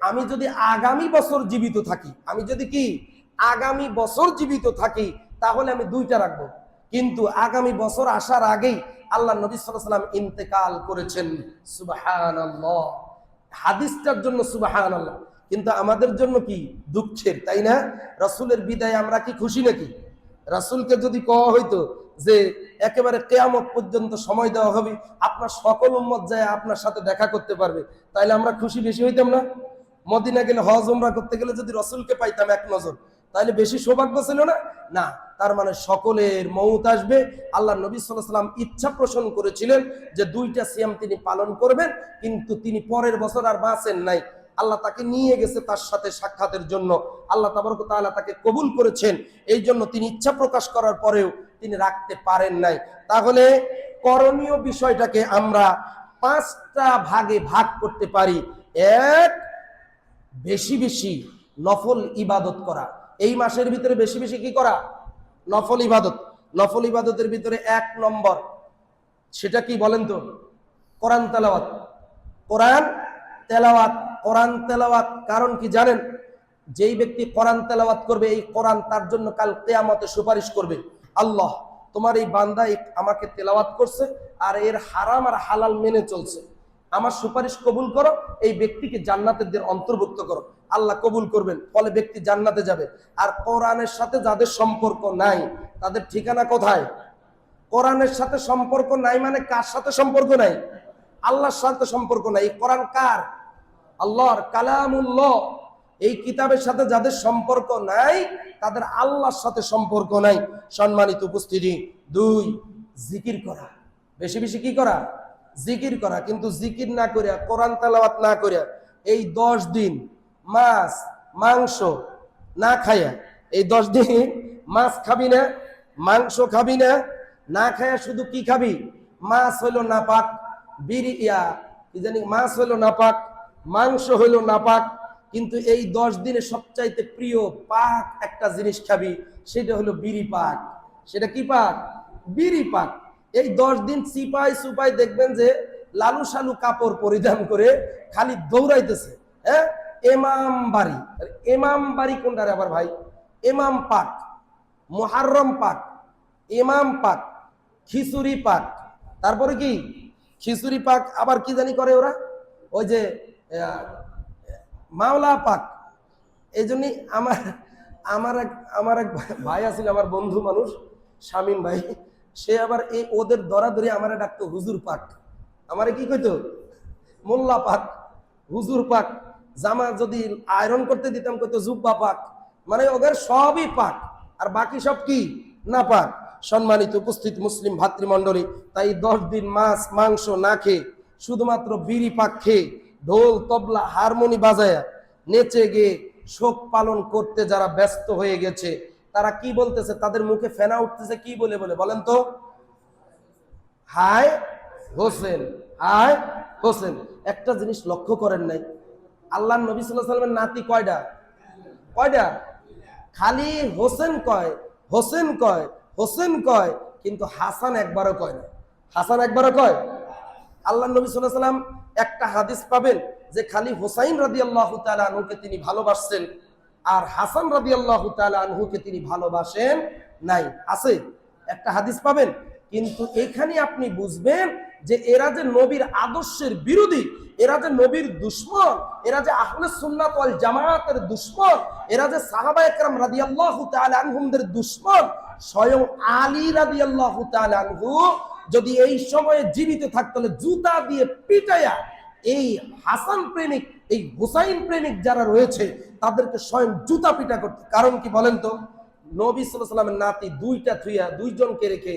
Speaker 1: আমি যদি আগামী বছর জীবিত থাকি, আমি যদি কি আগামী বছর জীবিত থাকি তাহলে আমি 2টা রাখবো। কিন্তু আগামী বছর আসার আগেই আল্লাহ নবী সাল্লাল্লাহু আলাইহি ওয়াসাল্লাম ইন্তেকাল করেছেন। সুবহানাল্লাহ। হাদিসটার জন্য সুবহানাল্লাহ, কিন্তু আমাদের জন্য কি দুঃখের, তাই না? রাসূলের বিদায় আমরা কি খুশি নাকি? রাসূলকে যদি কওয়া হইতো যে একেবারে কিয়ামত পর্যন্ত সময় দেওয়া হবে, আপনার সকল উম্মত যায় আপনার সাথে দেখা করতে পারবে, তাইলে আমরা খুশি বেশি হইতাম না? মদিনা গেলে হজ উমরা করতে গেলে যদি রাসূলকে পাইতাম এক নজর, তাহলে বেশি সৌভাগ্য ছিল না? না। তার মানে সকলের মউত আসবে। আল্লাহ নবী সাল্লাল্লাহু আলাইহি ওয়াসাল্লাম ইচ্ছা পোষণ করেছিলেন যে 2টা সিয়াম তিনি পালন করবেন, কিন্তু তিনি পরের বছর আর বাঁচেন নাই। আল্লাহ তাকে নিয়ে গেছে তার সাথে সাক্ষাতের জন্য, আল্লাহ তাবারক ওয়া তাআলা তাকে কবুল করেছেন, এই জন্য তিনি ইচ্ছা প্রকাশ করার পরেও তিনি রাখতে পারেন নাই। তাহলে করণীয় বিষয়টাকে আমরা 5টা ভাগে ভাগ করতে পারি। 1, বেশি বেশি নফল ইবাদত করা। এই মাসের ভিতরে বেশি বেশি কি করা? নফল ইবাদত। নফল ইবাদতের ভিতরে 1 নম্বর, সেটা কি বলেন তো? কোরআন তেলাওয়াত। কোরআন তেলাওয়াত। কোরআন তেলাওয়াত। কারণ কি জানেন? যেই ব্যক্তি কোরআন তেলাওয়াত করবে এই কোরআন তার জন্য কাল কিয়ামতে সুপারিশ করবে, আল্লাহ তোমার এই বান্দা আমাকে তেলাওয়াত করছে আর এর হারাম আর হালাল মেনে চলছে, আমার সুপারিশ কবুল করো, এই ব্যক্তিকে জান্নাতের অন্তর্ভুক্ত করো। আল্লাহ কবুল করবেন, ফলে ব্যক্তি জান্নাতে যাবে। আর কোরআনের সাথে যাদের সম্পর্ক নাই তাদের ঠিকানা কোথায়? কোরআনের সাথে সম্পর্ক নাই মানে কার সাথে সম্পর্ক নাই? আল্লাহর সাথে সম্পর্ক নাই। কোরআন কার? আল্লাহর কালামুল্লাহ। এই কিতাবের সাথে যাদের সম্পর্ক নাই তাদের আল্লাহর সাথে সম্পর্ক নাই। সম্মানিত উপস্থিতি, 2, জিকির করা। বেশি বেশি কি করা? জিকির করা। কিন্তু জিকির না করিয়া, কোরআন তেলাওয়াত না করিয়া এই 10 দিন মাছ মাংস না খাইয়া, এই 10 দিন মাছ খাবি না, মাংস খাবি না, না খাইয়া শুধু কি খাবি? মাছ হইল নাপাক, মাছ হইল নাপাক, মাংস হইল নাপাক, কিন্তু এই 10 দিনে সবচাইতে প্রিয় পাক একটা জিনিস খাবি, সেটা হলো বিড়ি পাক। সেটা কি পাক? বিড়ি পাক। এই 10 দিন চিপাই সুপাই দেখবেন যে লালু সালু কাপড় পরিধান করে খালি দৌড়াইতেছে। হ্যাঁ, এমাম বাড়ি। এমাম বাড়ি কোনটারে আবার ভাই? এমাম পাক, মুহাররম পাক, ইমাম পাক, খিচুড়ি পাক, তারপরে কি খিচুড়ি পাক, আবার কি জানি করে ওরা, ওই যে মাওলা পাক। এই জন্যই আমার এক ভাই আছিল, আমার বন্ধু মানুষ, শামীম ভাই, সে আবার এই ওদের দরাদরি আমারে ডাকতো হুজুর পাক। আমারে কি কইতো? মোল্লা পাক, হুজুর পাক। জামা যদি আয়রন করতে দিতাম কইতো জুব্বা পাক। মানে ওদের সবই পাক, আর বাকি সব কি না পাক। সম্মানিত উপস্থিত মুসলিম ভাতৃমণ্ডলী, তাই 10 দিন মাছ মাংস না খেয়ে শুধুমাত্র বিড়ি পাক খেয়ে ঢোল তবলা হারমোনি বাজায়া নেচে গিয়ে শোক পালন করতে যারা ব্যস্ত হয়ে গেছে, তারা কি বলতেছে? তাদের মুখে ফেনা উঠতেছে কি বলে বলে বলেন তো? হায় হোসেন, হায় হোসেন। একটা জিনিস লক্ষ্য করেন নাই? আল্লাহ নবী সাল্লাল্লাহু আলাইহি ওয়াসাল্লামের নাতি কয়টা? কয়টা? খালি হোসেন কয়, হোসেন কয়, হোসেন কয়, কিন্তু হাসান একবারও কয় না। হাসান একবারও কয়? আল্লাহ নবী সাল্লাল্লাহু আলাইহি ওয়াসাল্লাম একটা হাদিস পাবেন যে খালি হুসাইন রাদিয়াল্লাহু তাআলা আনহুকে তিনি ভালোবাসছেন আর হাসান রাদিয়াল্লাহু তাআলা আনহুকে তিনি ভালোবাসেন নাই? আছে? একটা হাদিস পাবেন। কিন্তু এখানে আপনি বুঝবেন যে এরা যে নবীর আদর্শের বিরোধী, এরা যে নবীর দুশমন, এরা যে আহলে সুন্নাত ওয়াল জামাতের দুশমন, এরা যে সাহাবায়ে কেরাম রাদিয়াল্লাহু তাআলা আনহুমদের দুশমন, স্বয়ং আলী রাদিয়াল্লাহু তাআলা আনহু যদি এই সময়ে জীবিত থাকতো তাহলে জুতা দিয়ে পিটাইয়া এই হাসান প্রেমিক, এই হুসাইন প্রেমিক যারা রয়েছে তাদেরকে স্বয়ং জুতা পিটা করতে। কারণ কি বলেন তো? নবী সাল্লাল্লাহু আলাইহি ওয়াসাল্লামের নাতি দুইটা থুইয়া দুইজনকে রেখে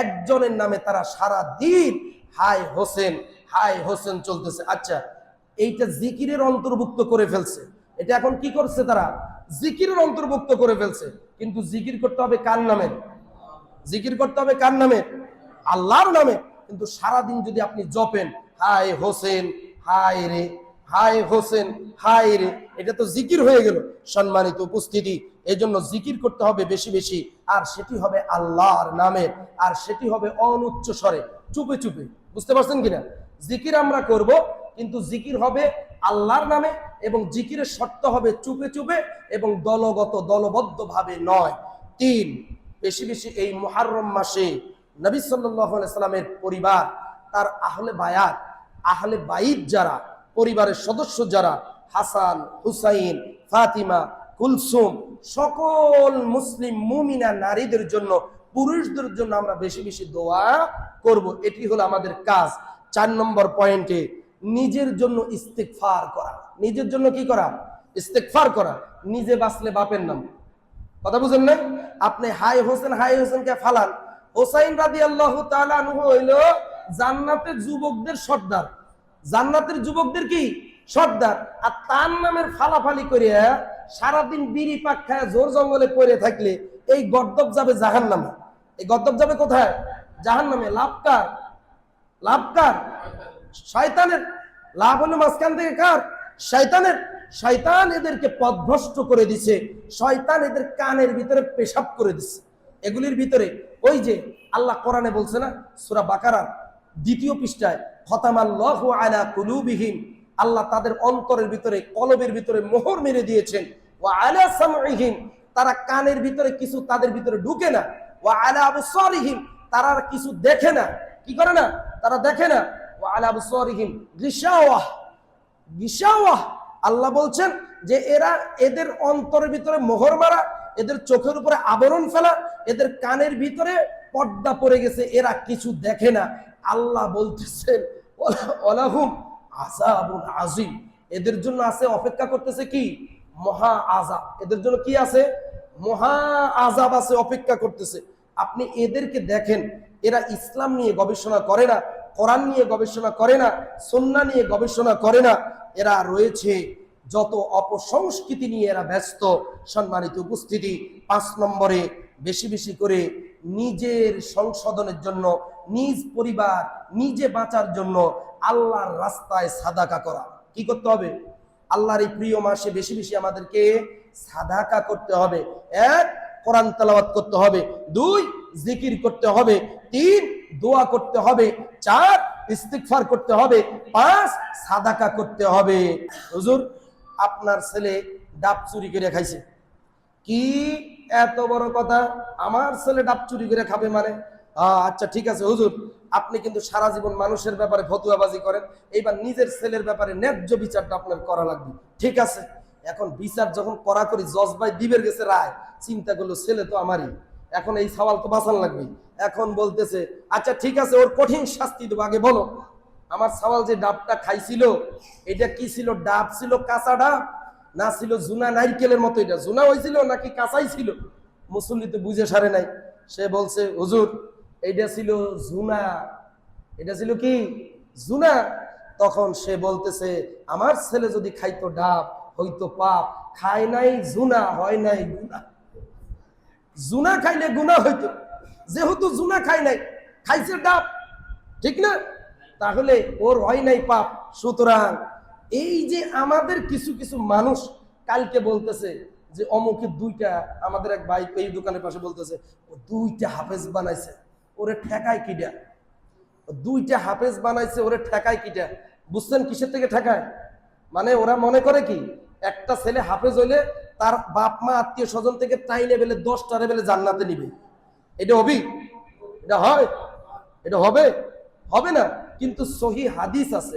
Speaker 1: একজনের নামে তারা সারা দিন হায় হোসেন হায় হোসেন চলতেছে। আচ্ছা, এইটা জিকিরের অন্তর্ভুক্ত করে ফেলছে। এটা এখন কি করছে? তারা জিকিরের অন্তর্ভুক্ত করে ফেলছে। কিন্তু জিকির করতে হবে কার নামে? জিকির করতে হবে কার নামে? আল্লাহর নামে। কিন্তু সারাদিন যদি আপনি জপেন হায় হোসেন হায় রে, হায় হোসেন হায় রে, এটা তো জিকির হয়ে গেল। সম্মানিত উপস্থিতি, এই জন্য জিকির করতে হবে বেশি বেশি, আর সেটি হবে আল্লাহর নামে, আর সেটি হবে অনুচ্চ স্বরে, চুপে চুপে। বুঝতে পারছেন কিনা? জিকির আমরা করব, কিন্তু জিকির হবে আল্লাহর নামে, এবং জিকিরের শর্ত হবে চুপে চুপে এবং দলগত দলবদ্ধ ভাবে নয়। 3, বেশি বেশি এই মুহররম মাসে নবী সাল্লাল্লাহু আলাইহি সাল্লামের পরিবার, তার আহলে বায়াত, আহলে বাইত যারা, পরিবারের সদস্য যারা, হাসান, হুসাইন, ফাতিমা, কুলসুম, সকল মুসলিম মুমিনা নারীদের জন্য, পুরুষদের জন্য আমরা বেশি বেশি দোয়া করব। এটি হলো আমাদের কাজ। 4 নম্বর পয়েন্টে নিজের জন্য ইস্তেগফার করা। নিজের জন্য কি করা? ইস্তেগফার করা। নিজে বাঁচলে বাপের নাম। কথা বুঝেন না? আপনি হাই হোসেনকে ফালান। হোসাইন রাদিয়াল্লাহু তাআলা আনহু হইল জান্নাতের যুবকদের সর্দার। জান্নাতের যুবকদের কি সর্দার। আর তার নামের ফালাফালি করিয়া সারাদিন বিড়ি পাক খায় জোর জঙ্গলে পড়ে থাকলে এই গর্দব যাবে জাহান্নামে। এই গর্দব যাবে কোথায়? জাহান্নামে। লাভ কার? লাভ কার? শয়তানের। লাভ হলো মাঝখান থেকে কার? শয়তানের। শয়তান এদেরকে পথভ্রষ্ট করে দিছে। শয়তান এদের কানের ভিতরে পেশাব করে দিছে। এগুলির ভিতরে ওই যে আল্লাহ কোরআনে বলছে না, সূরা বাকারার 2 পৃষ্ঠায়, খতামাল্লাহু আলা কুলুবিহিম, আল্লাহ তাদের অন্তরের ভিতরে, কলবের ভিতরে মোহর মেরে দিয়েছেন। ওয়া আলা সামঈহিম, তারা কানের ভিতরে কিছু তাদের ভিতরে ঢুকে না। ওয়া আলা আবসারিহিম, তারা কিছু দেখে না। কি করে না? তারা দেখে না। ওয়া আলা আবসারিহিম গিশাওয়াহ, গিশাওয়াহ, আল্লাহ বলছেন যে এরা, এদের অন্তরের ভিতরে মোহর মারা, এদের চোখের উপরে আবরণ ফেলা, এদের কানের ভিতরে পর্দা পড়ে গেছে, এরা কিছু দেখে না। আল্লাহ বলতেছেন ওয়ালাহুম আযাবুন আযীম, এদের জন্য আছে, অপেক্ষা করতেছে কি? মহা আযাব। এদের জন্য কি আছে? মহা আযাব আছে, অপেক্ষা করতেছে। আপনি এদেরকে দেখেন, এরা ইসলাম নিয়ে গবেষণা করে না, কোরআন নিয়ে গবেষণা করে না, সুন্নাহ নিয়ে গবেষণা করে না। এরা রয়েছে যত অপসংস্কৃতি নিয়ে এরা ব্যস্ত। সম্মানিত উপস্থিতি, 5 নম্বরে বেশি বেশি করে নিজের সংশোধনের জন্য, নিজ পরিবার, নিজে বাঁচার জন্য আল্লাহর রাস্তায় সাদাকা করা। কি করতে হবে? আল্লাহর এই প্রিয় মাসে বেশি বেশি আমাদেরকে সাদাকা করতে হবে। 1, কোরআন তেলাওয়াত করতে হবে। 2, জিকির করতে হবে। 3, দোয়া করতে হবে। 4, ইস্তিগফার করতে হবে। 5, সাদাকা করতে হবে। হুজুর, আপনার ছেলে ডাব চুরি করে খাইছে। কি এত বড় কথা? আমার ছেলে ডাব চুরি করে খাবে মানে? আচ্ছা ঠিক আছে হুজুর, আপনি কিন্তু সারা জীবন মানুষের ব্যাপারে ফতুয়াবাজি করেন, এইবার নিজের ছেলের ব্যাপারে ন্যায্য বিচারটা আপনার করা লাগবে। ঠিক আছে, এখন বিচার যখন করা করি, জজ ভাই দিবের গেছে রায়, চিন্তা করলো ছেলে তো আমারই, এখন এই সওয়াল তো বাঁচান লাগবে। এখন বলতেছে আচ্ছা ঠিক আছে, ওর কঠিন শাস্তি দেবো, আগে বলো আমার সওয়াল যে ডাবটা খাইছিল এটা কি ছিল? ডাব ছিল কাঁচা ডাব, না ছিল জুনা নারকেলের মতো? এটা জুনা হয়েছিল নাকি কাঁচাই ছিল? মুসল্লি তো বুঝে সারে নাই। সে বলছে হুজুর এইটা ছিল জুনা। এটা ছিল কি? জুনা। তখন সে বলতেছে আমার ছেলে যদি খাইতো ডাব হইতো পাপ, খায় নাই জুনা, হয় নাই গুনা। জুনা খাইলে গুনা হইতো, যেহেতু জুনা খাই নাই, খাইছে ডাব, ঠিক না? তাহলে ওর হয় নাই পাপ। সুতরাং এই যে আমাদের কিছু কিছু মানুষ কালকে বলতেছে যে অমুকের 2টা, আমাদের এক ভাই এই দোকানের পাশে বলতেছে ও 2টা হাফেজ বানাইছে, ওরে ঠেকায় কিডা? দুইটা হাফেজ বানাইছে, ওরে ঠেকায় কিটা? বুঝছেন কিসের থেকে ঠেকায়? মানে ওরা মনে করে কি একটা ছেলে হাফেজ হইলে তার বাপ মা আত্মীয় স্বজন থেকে টাইনে বেলে 10টা লেভেলে জান্নাতে নিবে। এটা হবে? এটা হয়? এটা হবে? হবে না। কিন্তু সহি হাদিস আছে,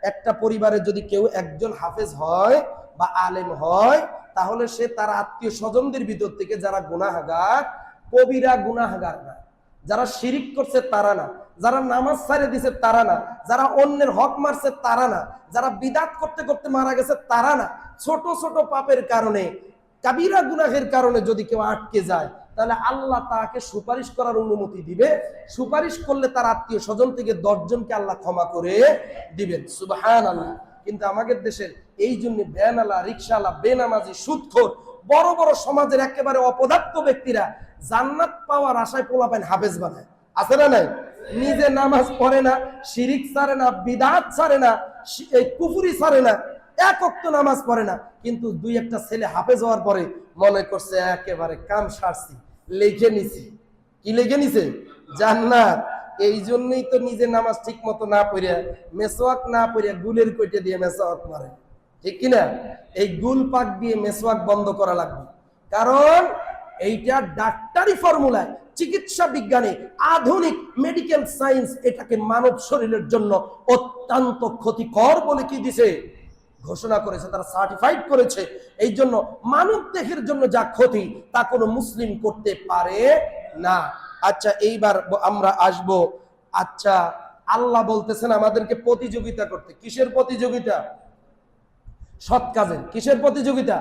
Speaker 1: একটা পরিবারে যদি কেউ একজন হাফেজ হয় বা আলেম হয়, তাহলে সে তার আত্মীয় স্বজনদের ভিতর থেকে যারা গুনাহগার, কবিরা গুনাহগার না, যারা শিরিক করছে তারা না, যারা নামাজ ছাড়ে দিছে তারা না, যারা অন্যের হক মারছে তারা না, যারা বিদাত করতে করতে মারা গেছে তারা না, ছোট ছোট পাপের কারণে, কাবিরা গুনাহের কারণে যদি কেউ আটকে যায়, তাহলে আল্লাহ তাকে সুপারিশ করার অনুমতি দিবে। সুপারিশ করলে তার আত্মীয় স্বজন থেকে 10 জনকে আল্লাহ ক্ষমা করে দিবেন। সুবহানাল্লাহ। কিন্তু আমাদের দেশের এই জন্য ভ্যানওয়ালা, রিকশাওয়ালা, বেনামাজি, সুদখোর, বড় বড় সমাজের একেবারে অপদার্থ ব্যক্তিরা জান্নাত পাওয়ার আশায় পোলাপাইন হাফেজ বানায়। আছে না নাই? নিজে নামাজ পড়ে না, শিরিক ছাড়ে না, বিদআত ছাড়ে না, এই কুফরি ছাড়ে না, এক ওয়াক্ত নামাজ পড়ে না, কিন্তু দুই একটা ছেলে হাফেজ হওয়ার পরে মনে করছে একেবারে কাম সারছি, লিখে নিছি। কি লিখে নিছে? জান্নাত। এই জন্যই তো নিজে নামাজ ঠিক মতো না পড়িয়া, মেসওয়াক না পড়িয়া গুলের কইটে দিয়ে মেসওয়াক মারে, ঠিক কিনা? এই গুল পাক দিয়ে মেসওয়াক বন্ধ করা লাগবে, কারণ এইটা ডাক্তারি ফর্মুলায়, চিকিৎসা বিজ্ঞানে, আধুনিক মেডিকেল সায়েন্স এটাকে মানব শরীরের জন্য অত্যন্ত ক্ষতিকর বলে কি দিছে? ঘোষণা করেছে, তারা সার্টিফাইড করেছে। এই জন্য মানব দেহের জন্য যা ক্ষতি তা কোনো মুসলিম করতে পারে না। আচ্ছা, এইবার আমরা আসব, আচ্ছা আল্লাহ বলতেছেন আমাদেরকে প্রতিযোগিতা করতে। কিসের প্রতিযোগিতা? সৎ কাজের। কিসের প্রতিযোগিতা?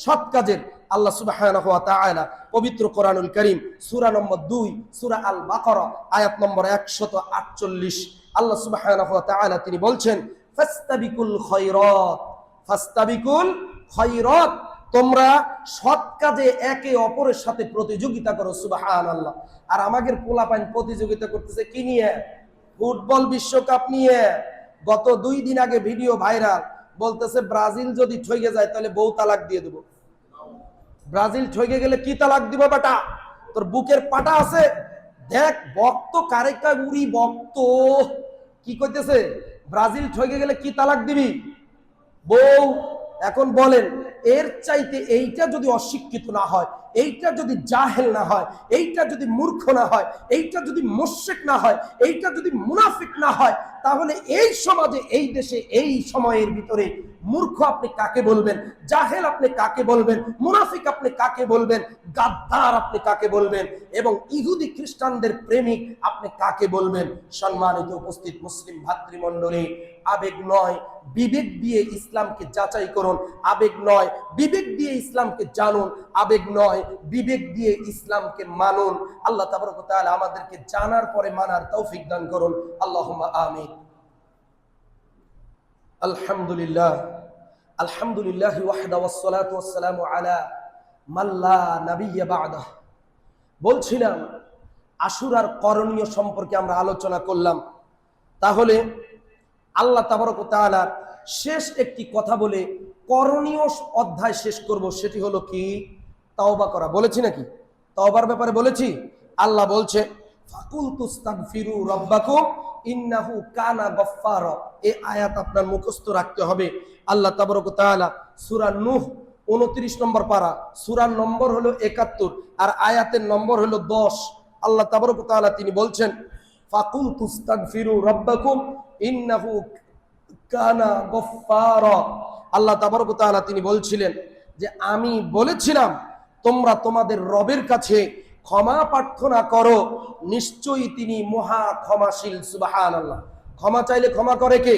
Speaker 1: সৎ কাজের। আল্লাহ সুবহানাহু ওয়া তাআলা পবিত্র কোরআনুল কারীম সূরা নম্বর 2 সূরা আল বাকারা আয়াত নম্বর 148 আল্লাহ সুবহানাহু ওয়া তাআলা তিনি বলছেন, ফাস্তাবিকুল খায়রাত, ফাস্তাবিকুল খায়রাত, তোমরা সৎ কাজে একে অপরের সাথে প্রতিযোগিতা করো। সুবহানাল্লাহ। আর আমাদের পোলাপাইন প্রতিযোগিতা করতেছে কি নিয়ে? ফুটবল বিশ্বকাপ নিয়ে। গত 2 দিন আগে ভিডিও ভাইরাল, বলতেছে ব্রাজিল যদি ঠকে যায় তাহলে বউ তালাক দিয়ে দেব। ব্রাজিল ঠকে গেলে কি তালাক দিব বেটা? তোর বুকের পাটা আছে? দেখ বক্ত কারেকা উড়ি বক্ত কি কইতেছে, ব্রাজিল ঠকে গেলে কি তালাক দিবি? বউ। এখন বলেন, এর চাইতে এইটা যদি অশিক্ষিত না হয়, এইটা যদি জাহেল না হয়, এইটা যদি মূর্খ না হয়, এইটা যদি মুশরিক না হয়, এইটা যদি মুনাফিক না হয়, তাহলে এই সমাজে, এই দেশে, এই সময়ের ভিতরে মূর্খ আপনি কাকে বলবেন? জাহেল আপনি কাকে বলবেন? মুনাফিক আপনি কাকে বলবেন? গাদ্দার আপনি কাকে বলবেন? এবং ইহুদি খ্রিস্টানদের প্রেমিক আপনি কাকে বলবেন? সম্মানিত উপস্থিত মুসলিম ভাতৃমণ্ডলী, আবেগ নয় বিবেক দিয়ে ইসলামকে যাচাই করুন। আবেগ নয় বিবেক দিয়ে ইসলামকে জানুন। আবেগ নয় বিবেক দিয়ে ইসলামকে মানুন। আল্লাহ তাবারক ওয়া তাআলা আমাদেরকে জানার পরে মানার তৌফিক দান করুন। আল্লাহুম্মা আমিন। আলহামদুলিল্লাহ, আলহামদুলিল্লাহি ওয়াহদা ওয়াসসালাতু ওয়াসসালামু আলা মান লা নাবিয়্যা বা'দাহ। বলছিলাম আশুরার করণীয় সম্পর্কে আমরা আলোচনা করলাম। তাহলে আল্লাহ তাবারক ওয়া তাআলা শেষ একটি কথা বলে করণীয় অধ্যায় শেষ করব, সেটি হলো কি? তওবা করা। বলেছি নাকি? তওবার ব্যাপারে বলেছি। আল্লাহ বলছে, ফাকুল তুস্তাগফিরু রাব্বাকুম ইন্নাহু কানা গফফারা। এই আয়াত আপনার মুখস্থ রাখতে হবে। আল্লাহ তাবারক ওয়া তাআলা সূরা নূহ 29 নম্বর পারা, সূরার নম্বর হলো 71 আর আয়াতের নম্বর হলো 10। আল্লাহ তাবারক ওয়া তাআলা তিনি বলছেন, ফাকুল তুস্তাগফিরু রাব্বাকুম ইন্নাহু কানা গফফারা। আল্লাহ তাবারক ওয়া তাআলা তিনি বলছিলেন যে আমি বলেছিলাম তোমরা তোমাদের রবের কাছে ক্ষমা প্রার্থনা করো, নিশ্চয়ই তিনি মহা ক্ষমাশীল। সুবহানাল্লাহ। ক্ষমা চাইলে ক্ষমা করে কে?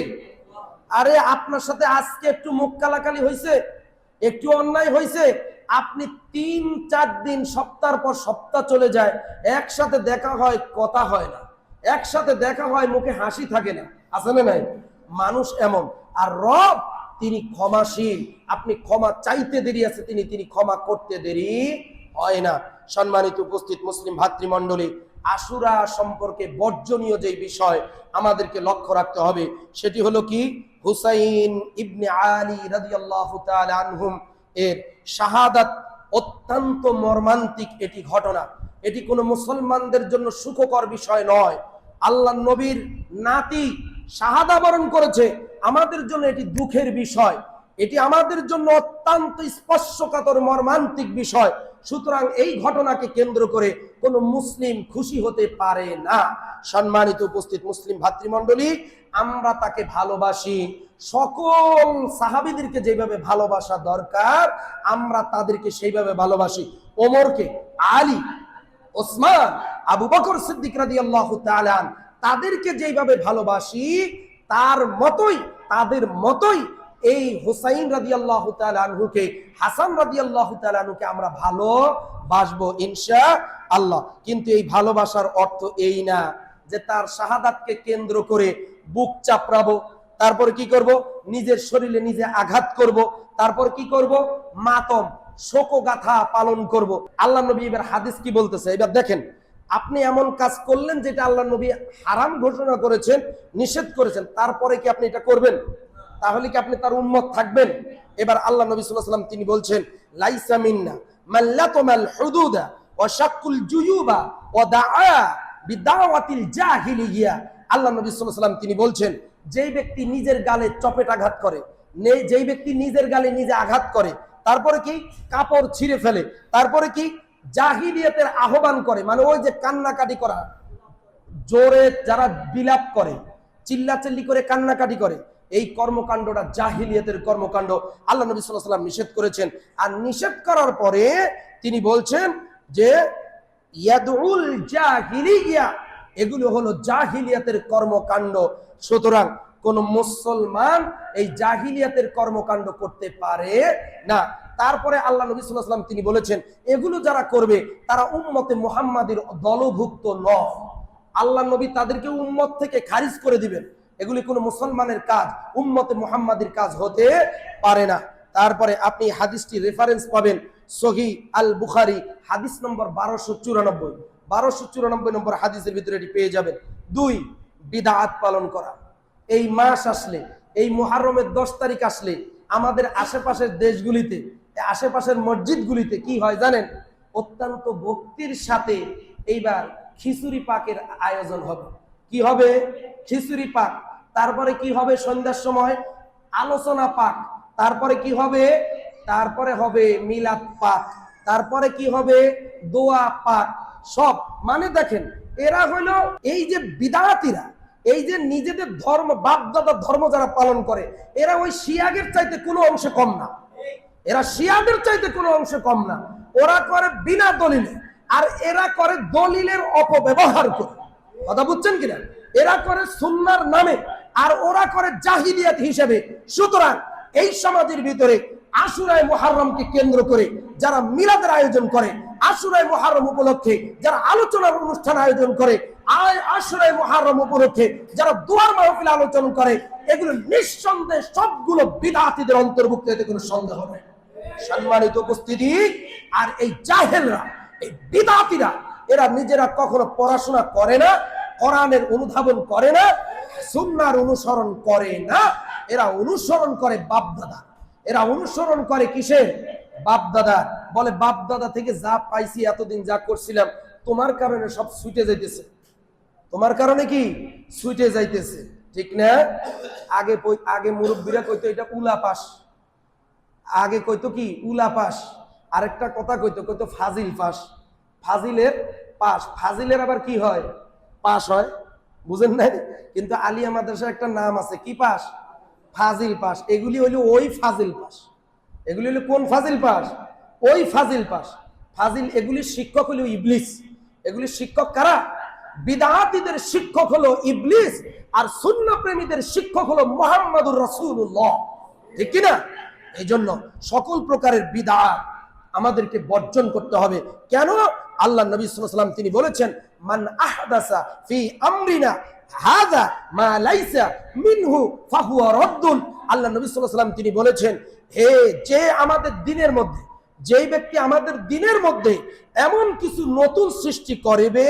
Speaker 1: আরে আপনার সাথে আজকে একটু মুখ কালাকালি হয়েছে, একটু অন্যায় হয়েছে, আপনি 3-4 দিন, সপ্তাহের পর সপ্তাহ চলে যায়, একসাথে দেখা হয় কথা হয় না, একসাথে দেখা হয় মুখে হাসি থাকে না। আছে না নাই? মানুষ এমন। আর রব তিনি ক্ষমাশীল। আপনি ক্ষমা চাইতে দেরি আছে, তিনি ক্ষমা করতে দেরি হয় না। সম্মানিত উপস্থিত মুসলিম ভাতৃমণ্ডলী, আশুরা সম্পর্কে বর্জনীয় যে বিষয় আমাদেরকে লক্ষ্য রাখতে হবে সেটি হলো কি? হুসাইন ইবনে আলী রাদিয়াল্লাহু তাআলা আনহুম এর শাহাদাত অত্যন্ত মর্মান্তিক এটি ঘটনা। এটি কোনো মুসলমানদের জন্য সুখকর বিষয় নয়। আল্লাহ নবীর নাতি শাহাদা বরণ করেছে, আমাদের জন্য এটি দুঃখের বিষয়, এটি আমাদের জন্য অত্যন্ত স্পর্শকাতর মর্মান্তিক বিষয়। সুতরাং এই ঘটনাকে কেন্দ্র করে কোন মুসলিম খুশি হতে পারে না। সম্মানিত উপস্থিত মুসলিম ভাতৃমণ্ডলী, আমরা তাকে ভালোবাসি, সকল সাহাবীদেরকে যেভাবে ভালোবাসা দরকার আমরা তাদেরকে সেইভাবে ভালোবাসি। ওমরকে, আলী, ওসমান, আবু বকর সিদ্দিক রাদিয়াল্লাহু তাআলা তাদেরকে যেভাবে ভালোবাসি তাদের মতোই এই হুসাইন রাদিয়াল্লাহু তাআলা আনহুকে, হাসান রাদিয়াল্লাহু তাআলা আনহুকে আমরা ভালোবাসবো ইনশাআল্লাহ। কিন্তু এই ভালোবাসার অর্থ এই না যে তার শাহাদাতকে কেন্দ্র করে বুক চাপড়াবো, তারপরে কি করব, নিজের শরীরে নিজে আঘাত করব, তারপর কি করব, মাতম শোকগাথা পালন করব। আল্লাহ নবী এবার হাদিস কি বলতেছে এবার দেখেন। আপনি এমন কাজ করলেন যেটা আল্লাহ নবী হারাম ঘোষণা করেছেন, নিষেধ করেছেন, তারপরে কি আপনি এটা করবেন? তাহলে কি আপনি তার উম্মত থাকবেন? এবার আল্লাহ নবী সাল্লাল্লাহু আলাইহি ওয়াসাল্লাম তিনি বলছেন, লাইসা মিন্না মান লাতামাল হুদুদা ওয়া শাক্কুল জুয়ুবা ওয়া দাআ বিদাওয়াতিল জাহিলিয়া। আল্লাহ নবী সাল্লাল্লাহু আলাইহি ওয়াসাল্লাম তিনি বলছেন, যেই ব্যক্তি নিজের গালে চপেটাঘাত করে, যেই ব্যক্তি নিজের গালে নিজে আঘাত করে, তারপরে কি কাপড় ছিঁড়ে ফেলে, তারপরে কি জাহিলিয়াতের আহ্বান করে, মানে ওই যে কান্নাকাটি করা, জোরে যারা বিলাপ করে, চিল্লাচিল্লি করে কান্নাকাটি করে, এই কর্মকাণ্ডটা জাহিলিয়াতের কর্মকাণ্ড। আল্লাহ নবী সাল্লাল্লাহু আলাইহি ওয়াসাল্লাম নিষেধ করেছেন। আর নিষেধ করার পরে তিনি বলছেন যে ইয়াদউল জাহিলিয়া, এগুলো হলো জাহিলিয়াতের কর্মকাণ্ড। সুতরাং কোন মুসলমান এই জাহিলিয়াতের কর্মকাণ্ড করতে পারে না। তারপরে আল্লাহ নবী সাল্লাল্লাহু আলাইহি ওয়াসাল্লাম তিনি বলেছেন, এগুলো যারা করবে তারা উম্মতে মুহাম্মাদের দলভুক্ত নয়। আল্লাহ নবী তাদেরকে উম্মত থেকে খারিজ করে দিবেন। এগুলি কোনো মুসলমানের কাজ, উম্মতে মুহাম্মাদের কাজ হতে পারে না। তারপরে আপনি হাদিসটি রেফারেন্স পাবেন সহিহ আল বুখারী হাদিস নম্বর 1294 নম্বর হাদিসের ভিতরে এটি পেয়ে যাবেন। 2, বিদআত পালন করা। এই মাস আসলে, এই মুহররমের 10 তারিখ আসলে আমাদের আশেপাশের দেশগুলিতে, আশেপাশের মসজিদগুলিতে কি হয় জানেন? অত্যন্ত ভক্তির সাথে এইবার খিচুড়ি পাকের আয়োজন হবে। কি হবে? খিচুড়ি পাক। তারপরে কি হবে? সন্ধ্যার সময় আলোচনা পাক। তারপরে কি হবে? তারপরে হবে মিলাদ পাক। তারপরে কি হবে? দোয়া পাক। সব মানে দেখেন, এরা হলো এই যে বিদআতীরা, এই যে নিজেদের ধর্ম, বাপদাদার ধর্ম যারা পালন করে, এরা ওই শিয়াদের চাইতে কোনো অংশে কম না। এরা শিয়াদের চাইতে কোনো অংশে কম না। ওরা করে বিনা দলিলে, আর এরা করে দলিলের অপব্যবহার করে। কথা বুঝছেন কিনা? এরা করে সুন্নাহর নামে, আর ওরা করে জাহিলিয়াত হিসেবে। সুতরাং এই সমাজের ভিতরে আশুরায়ে মুহররমকে কেন্দ্র করে যারা মিলাদের আয়োজন করে, আশুরায়ে মুহররম উপলক্ষে যারা আলোচনার অনুষ্ঠান আয়োজন করে, আশুরায়ে মুহররম উপলক্ষে যারা দোয়ার মাহফিল আলোচনা করে, এগুলো নিঃসন্দেহে সবগুলো বিদআতীদের অন্তর্ভুক্ত, এতে কোনো সন্দেহ নেই। সম্মানিত উপস্থিতি, আর এই জাহেলরা, এই বিদআতীরা, এরা নিজেরা কখনো পড়াশোনা করে না, কোরআনের অনুধাবন করে না, সুন্নাহর অনুসরণ করে না। এরা অনুসরণ করে বাপদাদা। এরা অনুসরণ করে কিসের? বাপদাদা। বলে বাপদাদা থেকে যা পাইছি, এতদিন যা করছিলাম, তোমার কারণে সব ছুটে যাইতেছে। তোমার কারণে কি ছুটে যাইতেছে, ঠিক না? আগে মুরব্বীরা কইতো এটা উলা পাস, আগে কইতো কি উলা পাস, আরেকটা কথা কইতো ফাজিল পাস। ফাজিলের পাস, ফাজিলের আবার কি হয়? পাস হয়, বুঝেন নাই? কিন্তু আলিয়া মাদ্রাসার একটা নাম আছে, কি পাস? ফাজিল পাস। এগুলি হইলো ওই ফাজিল পাস। এগুলি হলো কোন ফাজিল পাস? ওই ফাজিল পাস। ফাজিল এগুলির শিক্ষক হলো ইবলিস। এগুলির শিক্ষক কারা? বিদআতীদের শিক্ষক হলো ইবলিস, আর সুন্নাহ প্রেমীদের শিক্ষক হলো মুহাম্মদুর রাসূলুল্লাহ, ঠিক কি না? এই জন্য সকল প্রকারের বিদআত আমাদেরকে বর্জন করতে হবে। কেন? আল্লাহ নবী সাল্লাল্লাহু আলাইহি ওয়াসাল্লাম তিনি বলেছেন, মান আহদাসা ফি আমরিনা হাযা মা লাইসা মিনহু ফাহুয়া রাদ্দুন। আল্লাহ নবী সাল্লাল্লাহু আলাইহি ওয়াসাল্লাম তিনি বলেছেন, হে যে আমাদের দ্বীনের মধ্যে, যেই ব্যক্তি আমাদের দ্বীনের মধ্যে এমন কিছু নতুন সৃষ্টি করবে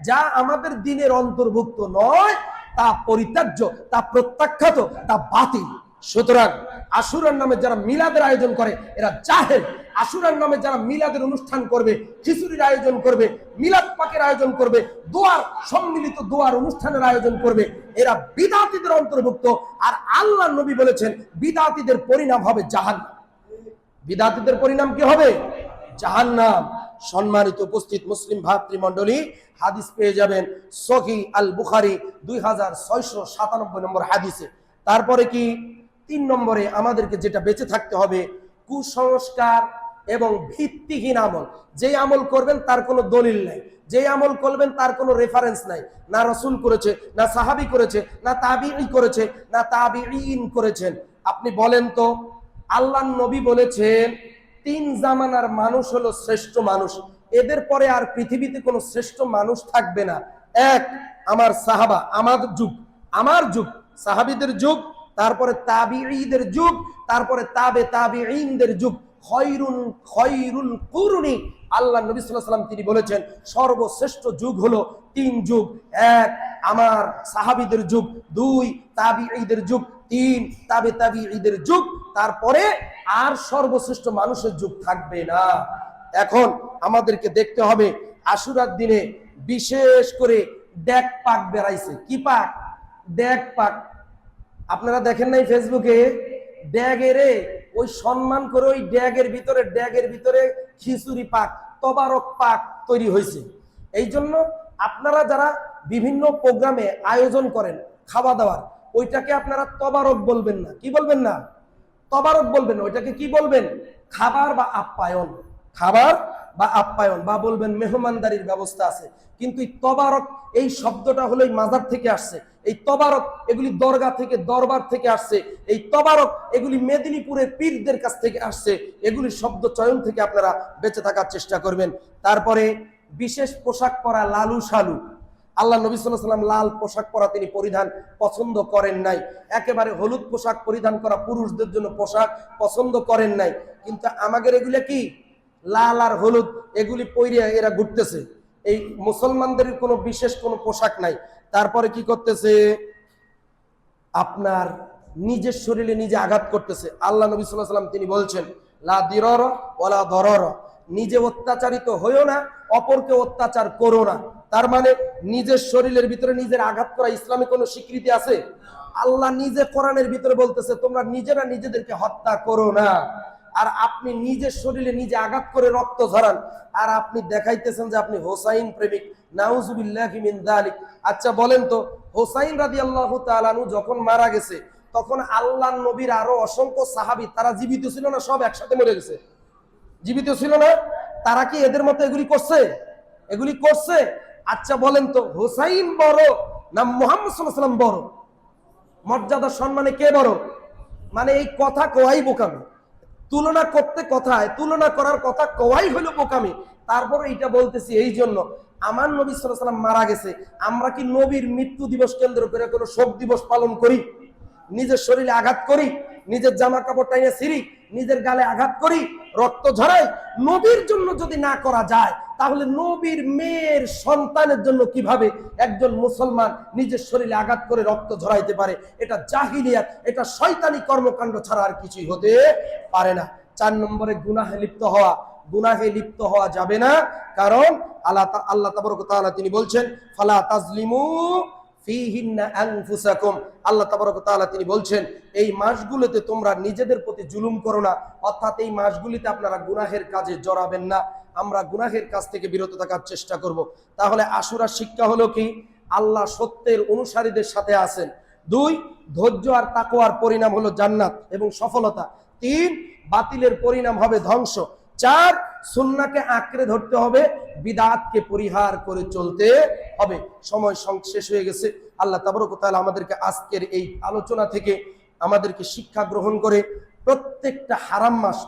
Speaker 1: যা আমাদের দ্বীনের অন্তর্ভুক্ত নয়, তা পরিত্যাজ্য, তা প্রত্যাখ্যাত, তা বাতিল। সুতরাং আশুরার নামে যারা মিলাদের আয়োজন করে এরা জাহেল। আশুরার নামে যারা মিলাদের অনুষ্ঠান করবে, খিচুড়ির আয়োজন করবে, মিলাদ পাকের আয়োজন করবে, দোয়ার সম্মিলিত দোয়ার অনুষ্ঠানের আয়োজন করবে, এরা বিদআতীদের অন্তর্ভুক্ত। আর আল্লাহ নবী বলেছেন বিদআতীদের পরিণাম হবে জাহান্নাম। বিদআতীদের পরিণাম কি হবে? জাহান্নাম। সম্মানিত উপস্থিত মুসলিম ভাতৃমণ্ডলী, হাদিস পেয়ে যাবেন সহিহ আল বুখারী 2697 নম্বর হাদিসে। তারপরে কি 3 নম্বরে আমাদেরকে যেটা বেঁচে থাকতে হবে, কুসংস্কার এবং ভিত্তিহীন আমল। যেই আমল করবেন তার কোনো দলিল নাই, যেই আমল করবেন তার কোনো রেফারেন্স নাই, না রাসূল করেছে, না সাহাবী করেছে, না তাবিঈ করেছে, না তাবিঈন করেছেন। আপনি বলেন তো, আল্লাহর নবী বলেছেন 3 জামানার মানুষ হলো শ্রেষ্ঠ মানুষ, এদের পরে আর পৃথিবীতে কোনো শ্রেষ্ঠ মানুষ থাকবে না। 1 আমার সাহাবা, আমার যুগ সাহাবীদের যুগ, তারপরে তাবিঈদের যুগ, তারপরে তাবিঈনদের যুগ। খয়রুল কুরুনি, আল্লাহ নবী সাল্লাল্লাহু আলাইহি ওয়াসাল্লাম তিনি বলেছেন সর্বশ্রেষ্ঠ যুগ হলো 3 যুগ। 1 আমার সাহাবীদের যুগ, 2 তাবিঈদের যুগ, 3 তাবিঈদের যুগ, তারপরে আর সর্বশ্রেষ্ঠ মানুষের যুগ থাকবে না। এখন আমাদেরকে দেখতে হবে আশুরার দিনে বিশেষ করে ড্যাগ পাক বেরাইছে। কি পাক? ড্যাগ পাক। আপনারা দেখেন নাই ফেসবুকে? ড্যাগেরে ওই সম্মান করে ওই ড্যাগের ভিতরে খিচুড়ি পাক, তবারক পাক তৈরি হয়েছে। এই জন্য আপনারা যারা বিভিন্ন প্রোগ্রামে আয়োজন করেন খাওয়া দাওয়ার, ওইটাকে আপনারা তবারক বলবেন না। কি বলবেন না? তবারক বলবেন। ওইটাকে কি বলবেন? খাবার বা আপ্যায়ন। খাবার বা আপ্যায়ন, বা বলবেন মেহমানদারির ব্যবস্থা আছে। কিন্তু এই তবারক এই শব্দটা হলো এই মাজার থেকে আসছে। এই তবারক এগুলি দরগা থেকে, দরবার থেকে আসছে। এই তবারক এগুলি মেদিনীপুরের পীরদের কাছ থেকে আসছে। এগুলি শব্দ চয়ন থেকে আপনারা বেঁচে থাকার চেষ্টা করবেন। তারপরে বিশেষ পোশাক পরা, লালু সালু। আল্লাহ নবী সাল্লাল্লাহু আলাইহি ওয়াসাল্লাম লাল পোশাক পরা তিনি পরিধান পছন্দ করেন নাই। একেবারে হলুদ পোশাক পরিধান করা পুরুষদের জন্য পোশাক পছন্দ করেন নাই। কিন্তু আমাদের এগুলো কি লাল আর হলুদ এগুলি পরে এরা ঘুরতেছে। এই মুসলমানদের কোনো বিশেষ কোনো পোশাক নাই। তারপরে কি করতেছে? আপনার নিজের শরীরে নিজে আঘাত করতেছে। আল্লাহ নবী সাল্লাল্লাহু আলাইহি ওয়াসাল্লাম তিনি বলছেন লা দিরর ওয়ালা দরর, নিজে অত্যাচারিত হইও না, অপরকে অত্যাচার করো না। তার মানে নিজের শরীরের ভিতরে নিজের আঘাত করা ইসলামে কোনো স্বীকৃতি আছে? আল্লাহ নিজে কোরআনের ভিতরে বলতেছে তোমরা নিজেরা নিজেদেরকে হত্যা করো না। আর আপনি নিজের শরীরে নিজে আঘাত করে রক্ত ঝরান, আর আপনি দেখাইতেছেন যে আপনি হোসাইন প্রেমিক। নাউজুবিল্লাহি মিন যালিক। আচ্ছা বলেন তো, হোসাইন রাদিয়াল্লাহু তাআলা আনহু যখন মারা গেছে তখন আল্লাহর নবীর আরো অসংখ্য সাহাবী তারা জীবিত ছিল না? সব একসাথে মরে গেছে? জীবিত ছিল না? তারা কি এদের মতো এগুলি করছে? এগুলি করছে? আচ্ছা বলেন তো, হোসাইন বড় না মুহাম্মদ সাল্লাল্লাহু আলাইহি ওয়াসাল্লাম বড়? মর্যাদা সম্মানে কে বড়? মানে এই কথা কোয়াই বোকামি। তুলনা করতে কথায়, তুলনা করার কথা কোয়াই হলো বোকামি। তারপরে এটা বলতেছি এই জন্য, আমার নবী সাল্লাল্লাহু আলাইহি ওয়াসাল্লাম মারা গেছে, আমরা কি নবীর মৃত্যু দিবস কেন্দ্র করে কোনো শোক দিবস পালন করি? নিজের শরীরে আঘাত করি, নিজের জামা কাপড় টাইনে ছিঁড়ি, নিজের গালে আঘাত করি, রক্ত ঝরাই? নবীর জন্য যদি না করা যায়, তাহলে নবীর মেয়ের সন্তানের জন্য কিভাবে একজন মুসলমান নিজের শরীরে আঘাত করে রক্ত ঝরাইতে পারে? এটা জাহিলিয়াত, এটা শয়তানি কর্মকাণ্ড ছাড়া আর কিছুই হতে পারে না। 4 নম্বরে গুনাহে লিপ্ত হওয়া। গুনাহে লিপ্ত হওয়া যাবে না, কারণ আল্লাহ তাবারক ওয়া তাআলা তিনি বলছেন ফালা তাজলিমু ফিহিন্না আনফুসাকুম। আল্লাহ তাবারক ওয়া তাআলা তিনি বলছেন এই মাসগুলোতে তোমরা নিজেদের প্রতি জুলুম করো না, অর্থাৎ এই মাসগুলিতে আপনারা গুনাহের কাজে জড়াবেন না। আমরা গুনাহের কাজ থেকে বিরত থাকার চেষ্টা করব। তাহলে আশুরার শিক্ষা হলো কি? আল্লাহ সত্যের অনুসারীদের সাথে আছেন। 2 ধৈর্য আর তাকওয়ার পরিণাম হলো জান্নাত এবং সফলতা। 3 বাতিলের পরিণাম হবে ধ্বংস। 4 সুন্নাহকে আঁকড়ে ধরতে হবে, বিদআতকে পরিহার করে চলতে হবে। সময় শেষ হয়ে গেছে। আল্লাহ তাবারক ওয়া তাআলা আমাদেরকে আজকের এই আলোচনা থেকে আমাদেরকে শিক্ষা গ্রহণ করে প্রত্যেকটা হারাম মাস,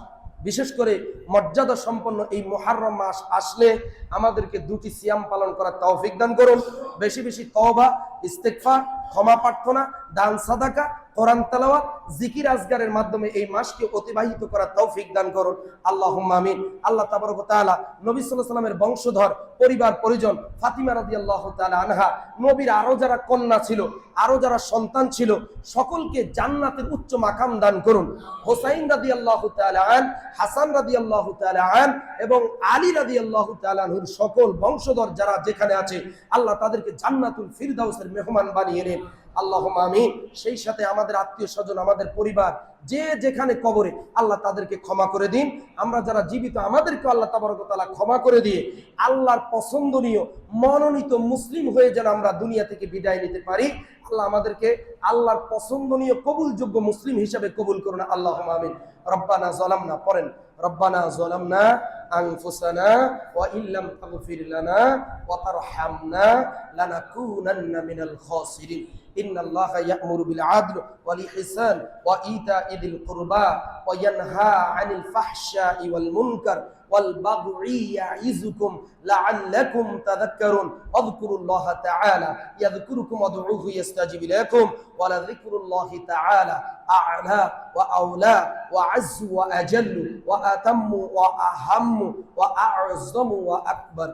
Speaker 1: বিশেষ করে মর্যাদা সম্পন্ন এই মুহররম মাস আসলে আমাদেরকে 2টি সিয়াম পালন করার তৌফিক দান করুন। বেশি বেশি তওবা, ইস্তেগফার, ক্ষমা প্রার্থনা, দান সাদাকা, কোরআন তেলাওয়াত, জিকির আজগারের মাধ্যমে এই মাসকে অতিবাহিত করার তৌফিক দান করুন, আল্লাহুম্মা আমিন। আল্লাহ তাবারক ওয়া তাআলা নবী সাল্লাল্লাহু আলাইহি ওয়াসাল্লামের বংশধর, পরিবার পরিজন, ফাতিমা রাদিয়াল্লাহু তাআলা আনহা, নবীর আরো যারা কন্যা ছিল, আরো যারা সন্তান ছিল, সকলকে জান্নাতের উচ্চ মাকাম দান করুন। হোসাইন রাদিয়াল্লাহু তাআলা আন, হাসান রাদিয়াল্লাহু তাআলা আন এবং আলী রাদিয়াল্লাহু তাআলা আনহুর সকল বংশধর যারা যেখানে আছে, আল্লাহ তাদেরকে জান্নাতুল ফিরদাউসের মেহমান বানিয়ে নেন, আল্লাহুম্মা আমিন। সেই সাথে আমাদের আত্মীয় স্বজন, আমাদের পরিবার যে যেখানে কবরে, আল্লাহ তাদেরকে ক্ষমা করে দিন। আমরা যারা জীবিত, আমাদেরকে আল্লাহ তাবারক ওয়া তাআলা ক্ষমা করে দিয়ে আল্লাহর পছন্দনীয় মনোনীত মুসলিম হয়ে যেন আমরা দুনিয়া থেকে বিদায় নিতে পারি। আল্লাহ আমাদেরকে আল্লাহর পছন্দনীয় কবুলযোগ্য মুসলিম হিসাবে কবুল করুন, আল্লাহুম্মা আমিন। রব্বানা যালামনা, পড়েন, রব্বানা যালামনা আনফুসানা ওয়া ইল্লাম তাগফির লানা ওয়া তারহামনা লানাকুনান্না মিনাল খাসিরিন। ইন্নাল্লাহা ইয়া'মুরু বিল আদলি ওয়াল ইহসান ওয়া ইতা'i যিল কুরবা ওয়া ইয়ানহা আনিল ফাহশাই ওয়াল মুনকার ওয়াল বাগই ইয়া'iযুকুম লা'আল্লাকুম তাযাক্কারুন। আযকুরুল্লাহা তাআলা ইয়াযকুরুকুম ওয়াদউহু ইস্তাজিব লাকুম ওয়া লাযিকরুল্লাহি তাআলা আ'লা ওয়া আওলা ওয়া আযzu ওয়া আজাল্লু ওয়া আতাম্মু ওয়া আহাম্মু ওয়া আ'যামু ওয়া আকবার।